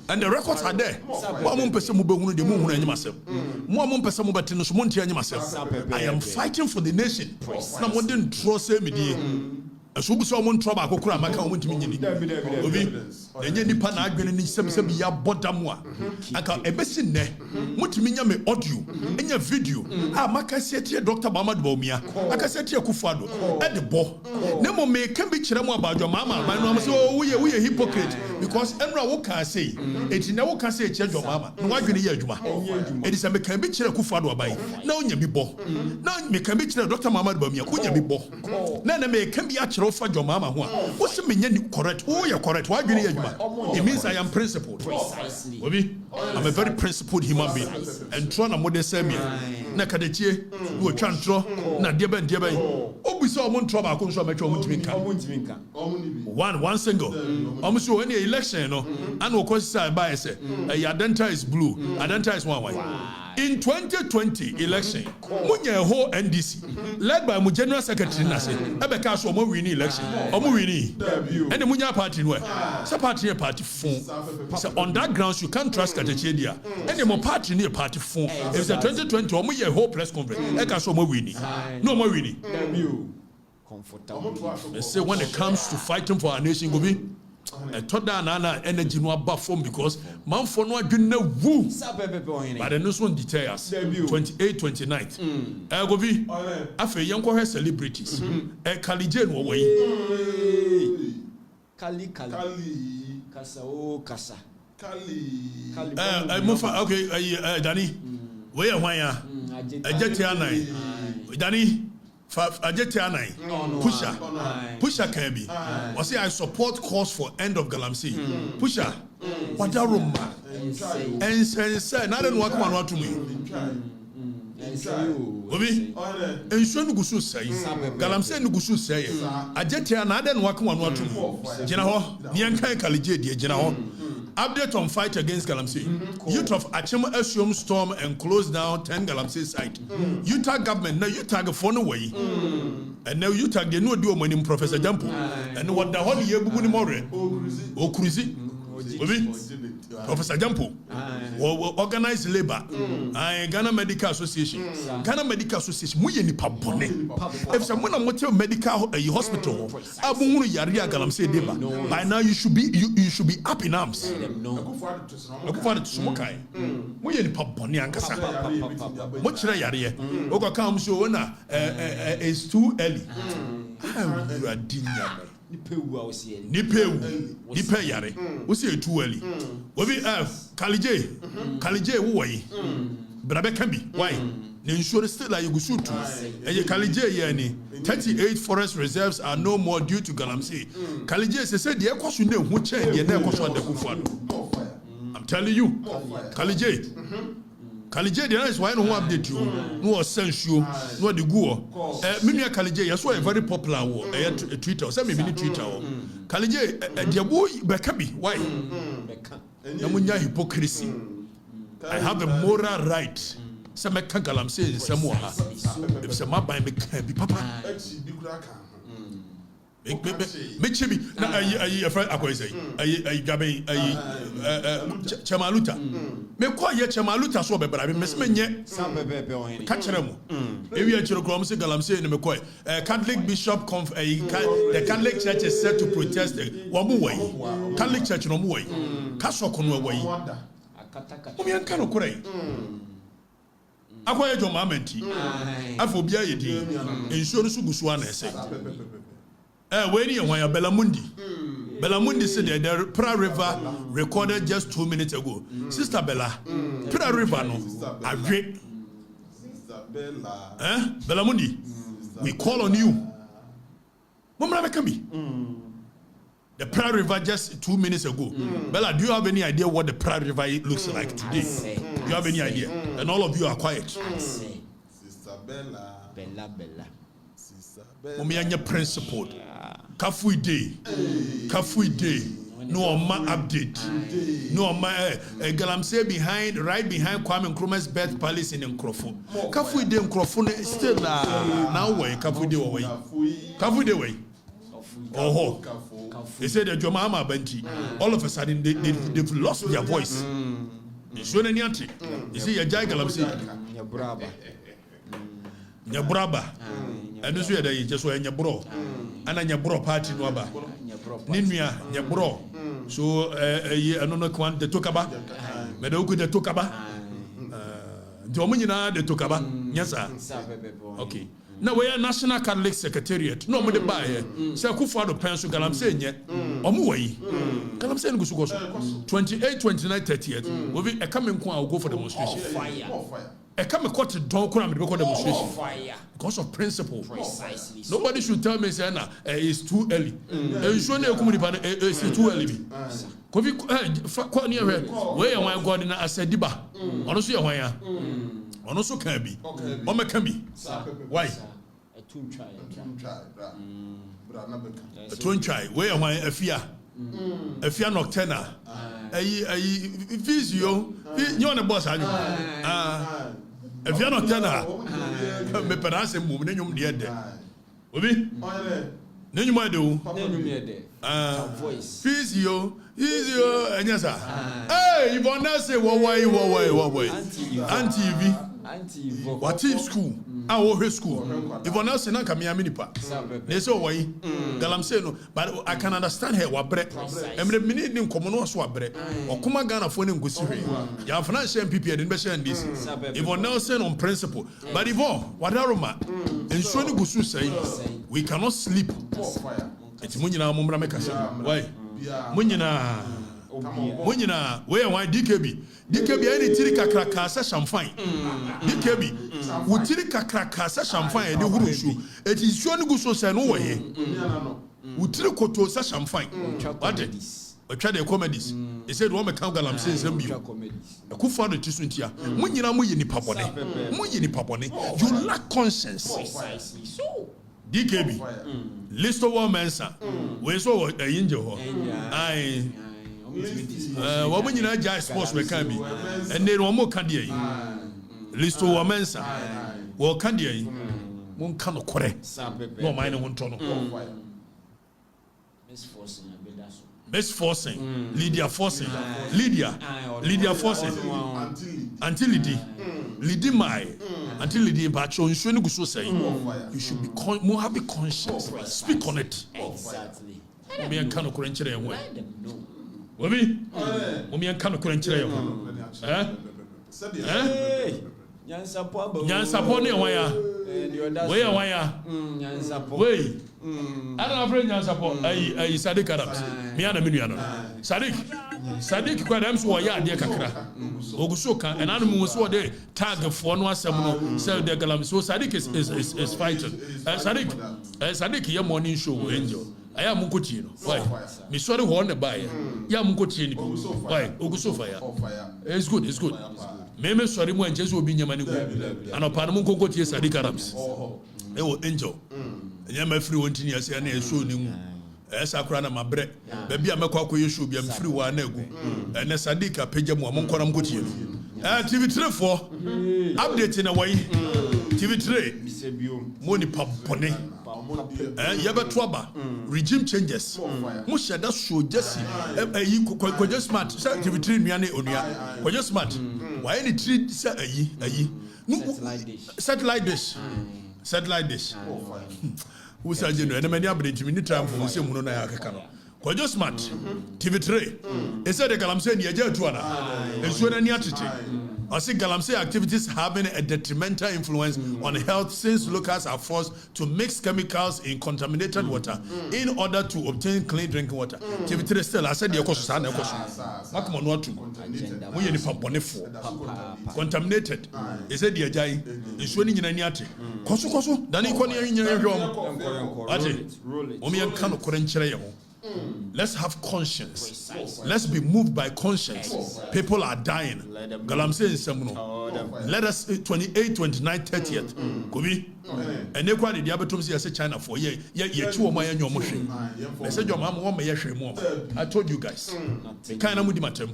And the records are there. I am fighting for the nation. So we saw one trouble. I go cry. Maka omo ntimi nyini. Obi. Enye nipa na adwene ni sem ya bodamu a. Aka ebesi ne. Mutimi nya me audio, enya video. Ah maka setie Dr. Muhammad Bawumia. Aka setie Kufuado. E de bo. Na mo me kan bi kire mo abadwo mama. Man no am say oh we hypocrite because enra wo kan say. Enti na wo kan say kire jo mama. No adwene ye adwuma. Edi se me kan bi kire Kufuado abai. Na onya bi bo. Na me kan bi kire Dr. Muhammad Bawumia. Onya bi bo. Na me kan bi a for your mama who what's the correct? Oh, you're correct. Why do you it means I am principled. Precisely. I'm a very principled human being. And trying to model say me. Na kadetie, you chantro, na diaben. Oh, we saw one trouble. I couldn't show my one single. Almost any election, and no question by say, Adenta is blue, Adenta is one white. In 2020 election, Munya whole NDC, led by my general secretary Nase, Ebeka so mo win election. Omo win. And the Munya party where? So party phone. So on that grounds you can't trust Katechedia. And the more party near party phone. If it's a 2020 omo ye whole press conference, Eka so mo win. No more winning. They say when it comes to fighting for our nation, go be. I thought that Nana energy no about form because man for no adwene woo. But the next one details 28 29th. Go be afa yanko her celebrities. Kalije no way. Kali kasa okay Danny. Where why ya? Danny Pusha can be. I say I support calls for end of galamsey. Pusha, what a room. And say, now then, what to me? Obi, and show Nugusu say, galamsey Nugusu say, I jet here, now then, what to me? General, Nyanka Kalije, dear General. Update on fight against galamsey. Youth of Achim assume storm and close down 10 galamsey site. Utah government now Utah go phone away. And now Utah they no do money Professor Jampo. And what the whole year bugu ni more. O cruzi. Professor Jampo. Organized labor. Ghana Medical Association. Ghana Medical Association muye ni pa bone. If someone am motel medical hospital, abunu yaria galamsey deba. By now you should be up in arms. Akufo to smokai. Muye ni pa bone ankasa. Mo kire yare. Ogo kam so na it's too early. You are dinya. Nipe yare. We say too early. Obi Kalije wo yi. Brabe can be. Why? The insurance still like you go shoot to. And Kalije yani 38 forest reserves are no more due to galamsey. Kalije said the ekwasu ne hu che ye na ekwasu ande Kufuado. I'm telling you. Kalije the nice why no update you. No sense you. No the go. Mimia Kalije you so very popular Twitter. Say maybe Twitter. Kalije the boy bekabi. Why? Namunya hypocrisy. I have a moral right. Say me kan galamsey semo ha. If say my buy me can be papa. Me chibi na ayi afra akwese ayi gabe ayi chamaluta me ko ye chamaluta so bebra me menye ka kire mo e wi a kire kro mo se galamsey ne me ko Catholic bishop the Catholic church is set to protest wo mo wai Catholic church no mo wai ka so kono wai o mi anka no kure akwa ye jo mamenti afo bia ye di ensuo no so gusu ana ese where you want Belamundi said that the Pra River recorded just 2 minutes ago. Sister Bella, Pra River no. Sister Bella. Belamundi, we call on you. Mama Kambi. The Pra River just 2 minutes ago. Bella, do you have any idea what the Pra River looks like today? Do you have any idea? And all of you are quiet. Sister Bella. Bella. Mummy, principled. Kafui day. no ma update no ma galamsey right behind Kwame Nkrumah's birth palace in Nkrofo kafu de Nkrofo still now way kafu de way oh they said that Jomama Benti all of a sudden they've lost their voice so any anti you see a jai galamsey Nyabraba and this way that you just were Nyabro and a Nyabro party no aba Ninua Nyabro so I don't know quan the Tokaba Medoku the Tokaba Dominina the Tokaba yes sir okay now we are National Catholic Secretariat no more the buy say Kufa do pencil galamsey nye omuwai galamsey no go 28 29 30th we be a coming kwa go for demonstration fire come a court don't come and record demonstration because of principle. Precisely. Nobody should tell me say it's too early. It's too early. Kofi kwa ni we want God na asediba. Ono so ye hwan ya. Ono so kan bi. O me kan bi. Why? A tun try. We ye hwan afia. Afia nocturnal. Ayi physio. You on the boss anyu. If you're not tenor, me perhaps a woman in your dead. Obi, then you might do voice. Physio, and yes, hey, you want to say, why, Auntie, what is school? Our school. If one else in a Miami Park, they say, why, galamsey no, but I can understand her what bread. And the minute in common swap bread or Kumagana phone in Gusiri. You have financial people in Besha and this. If one else on principle, but if all, whatever, and Shoni Gusu say, we cannot sleep. It's Munina Mumrameka. Why? Munina. Where why DKB any tirika krakasa champagne DKB wo tirika krakasa champagne de huru shu it is shoni go so say no way wo tirikoto sa champagne what we try the comedies he said wo me kan galamsey nsem bi ku fa do tisuntia munyina mu yi nipa bone you lack conscience precisely so DKB list of all mensa we so yinje ho ai woman in a jazz sports we can be, and then one more candy. List to Wamensa, well, candy, one cannot correct. No, mine won't turn. Miss Forcing, Lydia Forcing, Lydia Forcing, until Lydia my, until Lydia Bacho, you shouldn't go so say. You should be more happy conscious. Speak on it. Exactly. Me and cannot correct your way. Wobi, omi an kanu kure nkyere yo. Nyansapo ne wan ya. We ya wan ya. Nyansapo. We. Ana afre nyansapo ayi Sadiq Adams. Me ana menu no. Sadiq kwa dem so ya ade kakra. Oguso kan and anu mu so de tag for no asem no sell the galam so Sadiq is fighting. Sadiq ya morning show angel. I am Mukochi. Why? Me sorry one the buyer. Ya Mukochi. Why? Ogusofa ya. It's good. Me sorry mo enje so obi nyama ni go. Ana pa no Mukochi Sadiq Adams. E wo angel. Nyama free wonti ya se na e show ni mu. Esa kura na mabre. Ba bia mekwa akoye show bia me free wa na egu. Na Sadiq apagya mu amonkora Mukochi. TV3 for update na wai. TV3 money papone. Yabatuaba regime changes. Musha that show just kwaje smart. TV3 nuane onua. Kwaje smart. Why any treat say satellite dish. Who said you know and many update me ni tram for say muno na yakaka no. Kwaje smart. TV3. It said the galamsey ni aja tuana. Enso na ni atete. I see galamsey activities having a detrimental influence on health since locals are forced to mix chemicals in contaminated water in order to obtain clean drinking water. TV3 still, I said, the question. Contaminated. He said, the Ajay is winning in any ati. Kosu, Danny Konya in your room. Ati, Omian Kano Korenchero. Let's have conscience. Let's be moved by conscience. People are dying. Galamsey in Semuno. Let us 28, 29, 30th. Kobi. And they quite the Abatum say China for ye 2 my annual motion. I said your mom won't make more. I told you guys. Kind of mudimatem.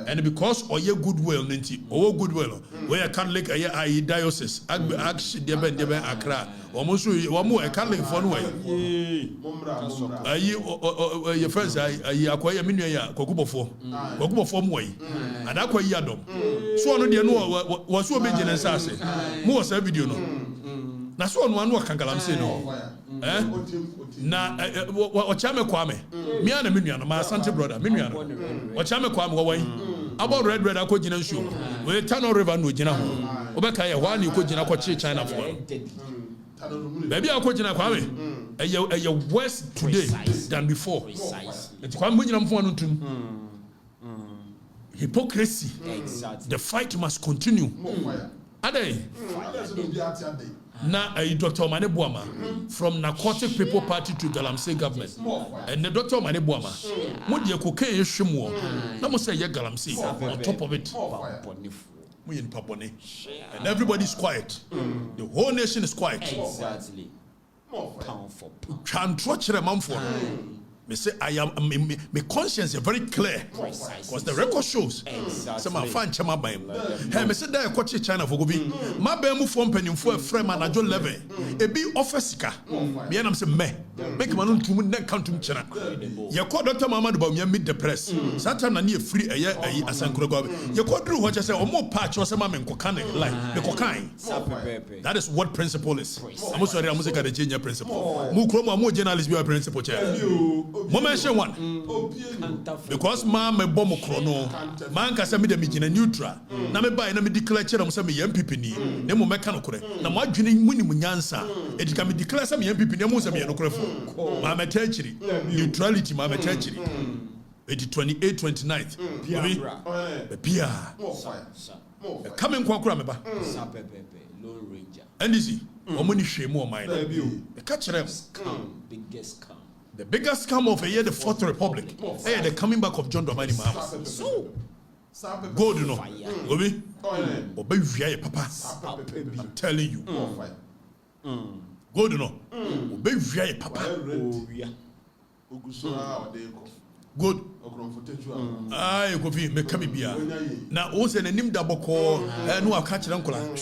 And because or ye goodwill, Ninti, or goodwill, where Catholic a diocese, actually Deben Accra, almost one more a Catholic for way. Your friends, I acquire Minia, Kokubo for way, and acquire Yadom. So I know you know was so big in a sassy. More video no. Na so no anu kan galamsey no na o chame kwame me ana me nua no my asante brother me nua no o chame kwame wo wan about red akogina nsuo we Tano River no gina ho obeka ye wa na ekogina ko che China for baby akogina kwame eye worse today than before it kwame mo gina mfo no ntum hypocrisy the fight must continue adey na Dr. Omane Boama from Narcotic People Party to Galamsey government and the Dr. Omane Boama mo de cocaine hwemo na mo say ye Galamsey on top of it mo yin papone and everybody's quiet the whole nation is quiet Exactly. can trust the man for me say I am my conscience is very clear because the record shows some are fan chama by hey me say that kwache China for go be ma ba mu for mpanimfo afrem anajo 11 e bi officer me am say me make man ntum na kantum chena ye call Dr. Muhammad ba me meet the press satan na na free eye asankro go ye call dru ho che say omo patch o say ma me nkoka ne like me kokan that is what principle is am sorry am say ka de change principle mu kro mu journalist be principle che mention one because man me bomb chrono man ka say me de me gina neutral na me buy na me declare chere mo say me MPP ni na mo meka no kore na mo adwene muni mu nyansa e di ka me declare say me MPP ni mo say me no kore fo ma me tachiri neutrality ma me tachiri e di 28 29th be pia coming kwa kura me ba Lone Ranger and easy omo ni hwemu o man e ka chere biggest scam. The biggest scam of a year, the Fourth Republic. Hey, the coming back of John Dramani Mahama. So, go do no. Obi, obey via papa. I'm telling you. Go do no. Obey via papa. Good. Aye, go be me come bia. Na o se nanim da boko no aka kire nkola.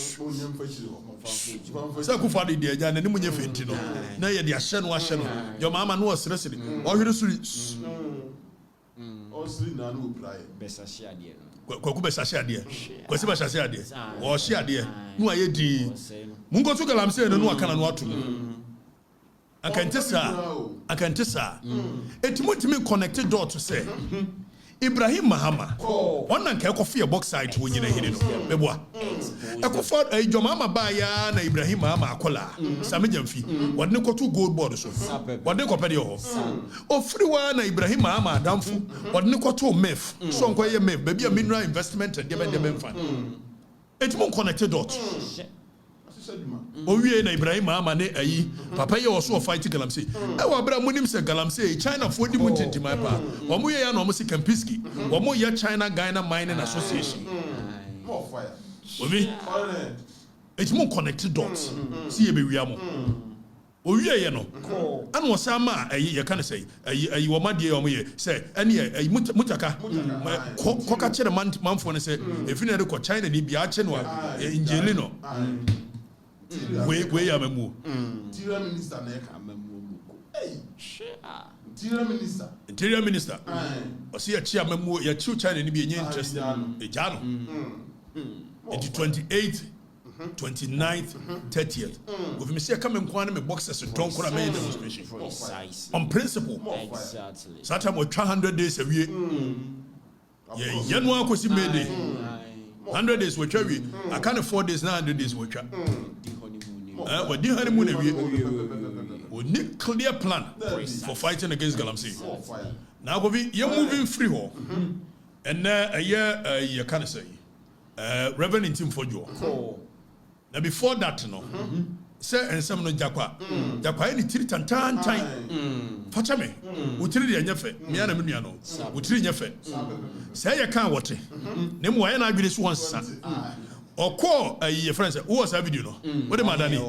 Sa ku fa de dia ja nanim nya fenti no. Na ye de ahye no ahye no. Yo mama no osresere. O hwere suri. O siri na no apply. Besa share de no. Kwaku besa share de. Kwasi ba share de. O share de. No aye di. Mungo to Galamsey no aka na no atum. Akantesa. Etimotimi connected door to say Ibrahim Mahama. One nan ka kofi box site wo nyina hiri no. Beboa. Ekofo Jomama ba ya na Ibrahim Mahama akola. Same jamfi. Wodne kotu gold board so. Wodne kopede ho. Ofriwa na Ibrahim Mahama adamfo. Wodne kotu MEF. So nko ye MEF. Baby a mineral investment and dem fan. Etimon connected dot. Owie na Ibrahim Mahama ne ayi papa ye also fight Galamsey e wa bra munim se Galamsey China for di mutintima pa wo mo ye ya no mo se Kampiski wo mo ye China Ghana Mining Association More fire. obi it's more connected dots see ye be wi amo owie ye no an wo sama ayi ye kan say ayi wo ma de wo mo ye say ene ayi mutaka ko ka kire manfo ne say efi na de ko China ni bia che no injeli no we amamu Interior Minister neka amamu. Hey, Interior Minister. O see a chia amamu ya chiu China ni bi enye interest e jano. Into 28th 29th 30th. If me see come nkwa na me boxers don kora me demonstration. On principle. Exactly. Satam we 200 days a week. Yeah, yenu akosi mede. 100 days we twa we. I can't afford days na 100 days we twa. We di honeymoon we need clear plan for fighting against Galamsey. Now go be you moving free ho. And a year you can say Reverend Ntim Fordjour. Now before that no say and some no Jakpa. Jakpa any tiri tan. Facha me. Utiri de nyefe. Me ana me nuano. Utiri nyefe. Say you can't watch it. Name why na adwene so onsa. Oko your friend say who was that video no? What the madani?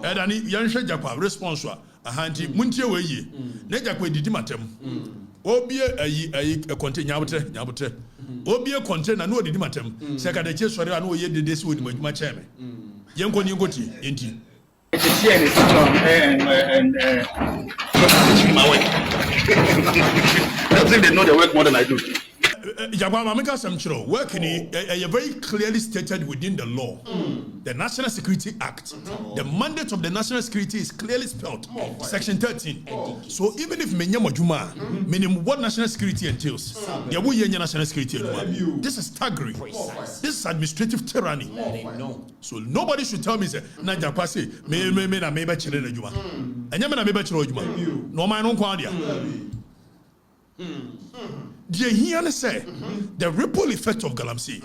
Dani yanhwe Jakpa response a ahanti muntie we yi. Na Jakpa didi matem. Obie a container nyabotre. Obie container no didi matem. Sekadache sori anu ye dede si woni madwuma cheme. Yenko ni ngoti enti. It's here and teaching my work. I think they know the work more than I do. Jakpa Mamika Samchiro, working very clearly stated within the law. The National Security Act. The mandate of the National Security is clearly spelled. Section 13. So even if Menyama Juma, meaning what national security entails, there will be national security. This is staggering. This is administrative tyranny. So nobody should tell me say, na Jakpa say, me na meba chile na Juma. Enyama na meba chile Juma. No man on kwadia. The here say the ripple effect of galamsey.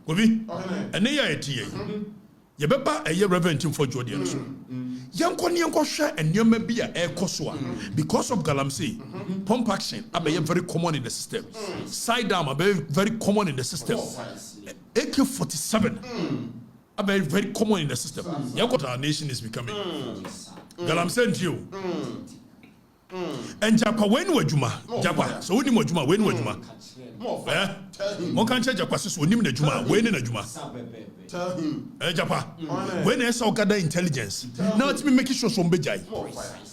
Obi, and they are tia. Yebeba a year Reverend Ntim Fordjour Okatakyie. Yanko share and you may be a air koswa because of galamsey. Pump action are very common in the system. Side down are very common in the system. AK-47 are very common in the system. Yanko our nation is becoming. Galamsey and you. And Jakpa when wajuma Jakpa so when wajuma when wajuma mo kan che Jakpa so nim na juma when na juma Jakpa when esa okada intelligence now it me make sure so mbejai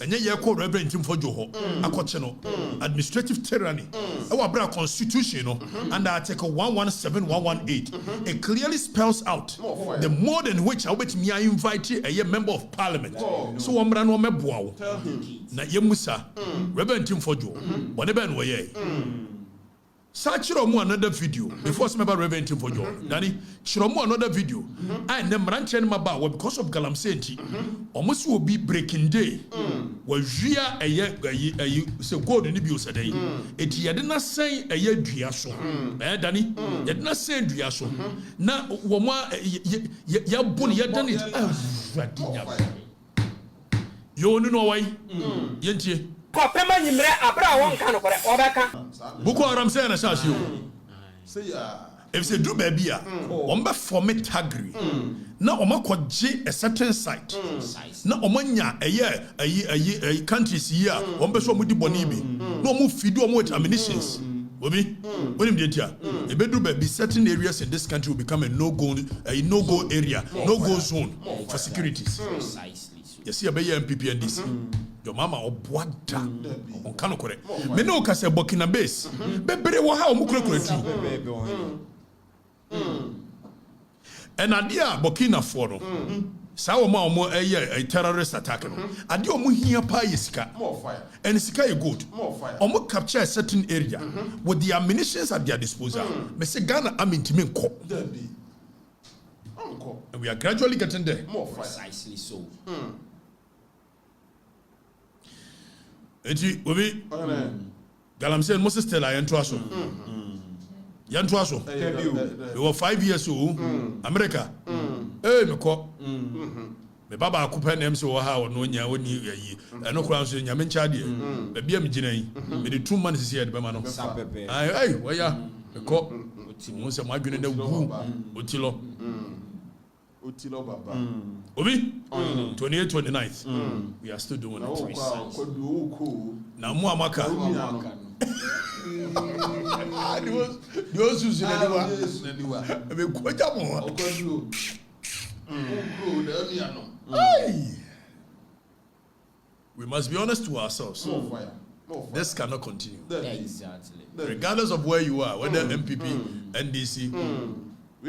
enye ye call Reverend Ntim Fordjour ho akoche no administrative tyranny e wa bra constitution no under article 117118 it clearly spells out the mode in which I bet me I invite a member of parliament so wo mbra no meboa wo na yemusa Reverend Ntim Fordjour whatever no ye search another video before some about Reverend Ntim Fordjour Danny chiro another video and them branch and maba because of galamsey almost will be breaking day wa jia aye say god ni bi o sadai eti ye de na say aye dua so Danny ye de na say dua so na wo mo ya bon ye dan it radinya yo no why yentie Kopema nyimre abra won kan kore obeka Boko Haram say na shashi o say if say do baby a omba form tagri na omakogye a certain site na omanya aye countries here ombe so omudi boni bi na omu feed omu with ammunitions obi when him dey tia e be do baby certain areas in this country will become a no-go area no-go zone for securities yes here be MPP and this your mama oboada on kano kore me no ka se Burkina base bebere wo ha omukure tu and adia Burkina for no sa wo ma omo a terrorist attack no adia omo hia pa yesika and sika is good omo capture a certain area with the ammunitions at their disposal me say Ghana amintimi nko and we are gradually getting there Precisely so. Eti obi galamsey Moses Stella yantoaso we were 5 years old America me ko me baba akupa na mse wo ha wo no nya woni yi eno kura so nya me ncha de be bia me gina yi me de 2 months here de be ma no ai wo ya me ko mo se ma dwene na wu otilo baba obi 28 29th we are still doing it na mu amaka those who's in anyone me ko jamo we must be honest to ourselves. This cannot continue. Exactly. Regardless of where you are, whether MPP, NDC,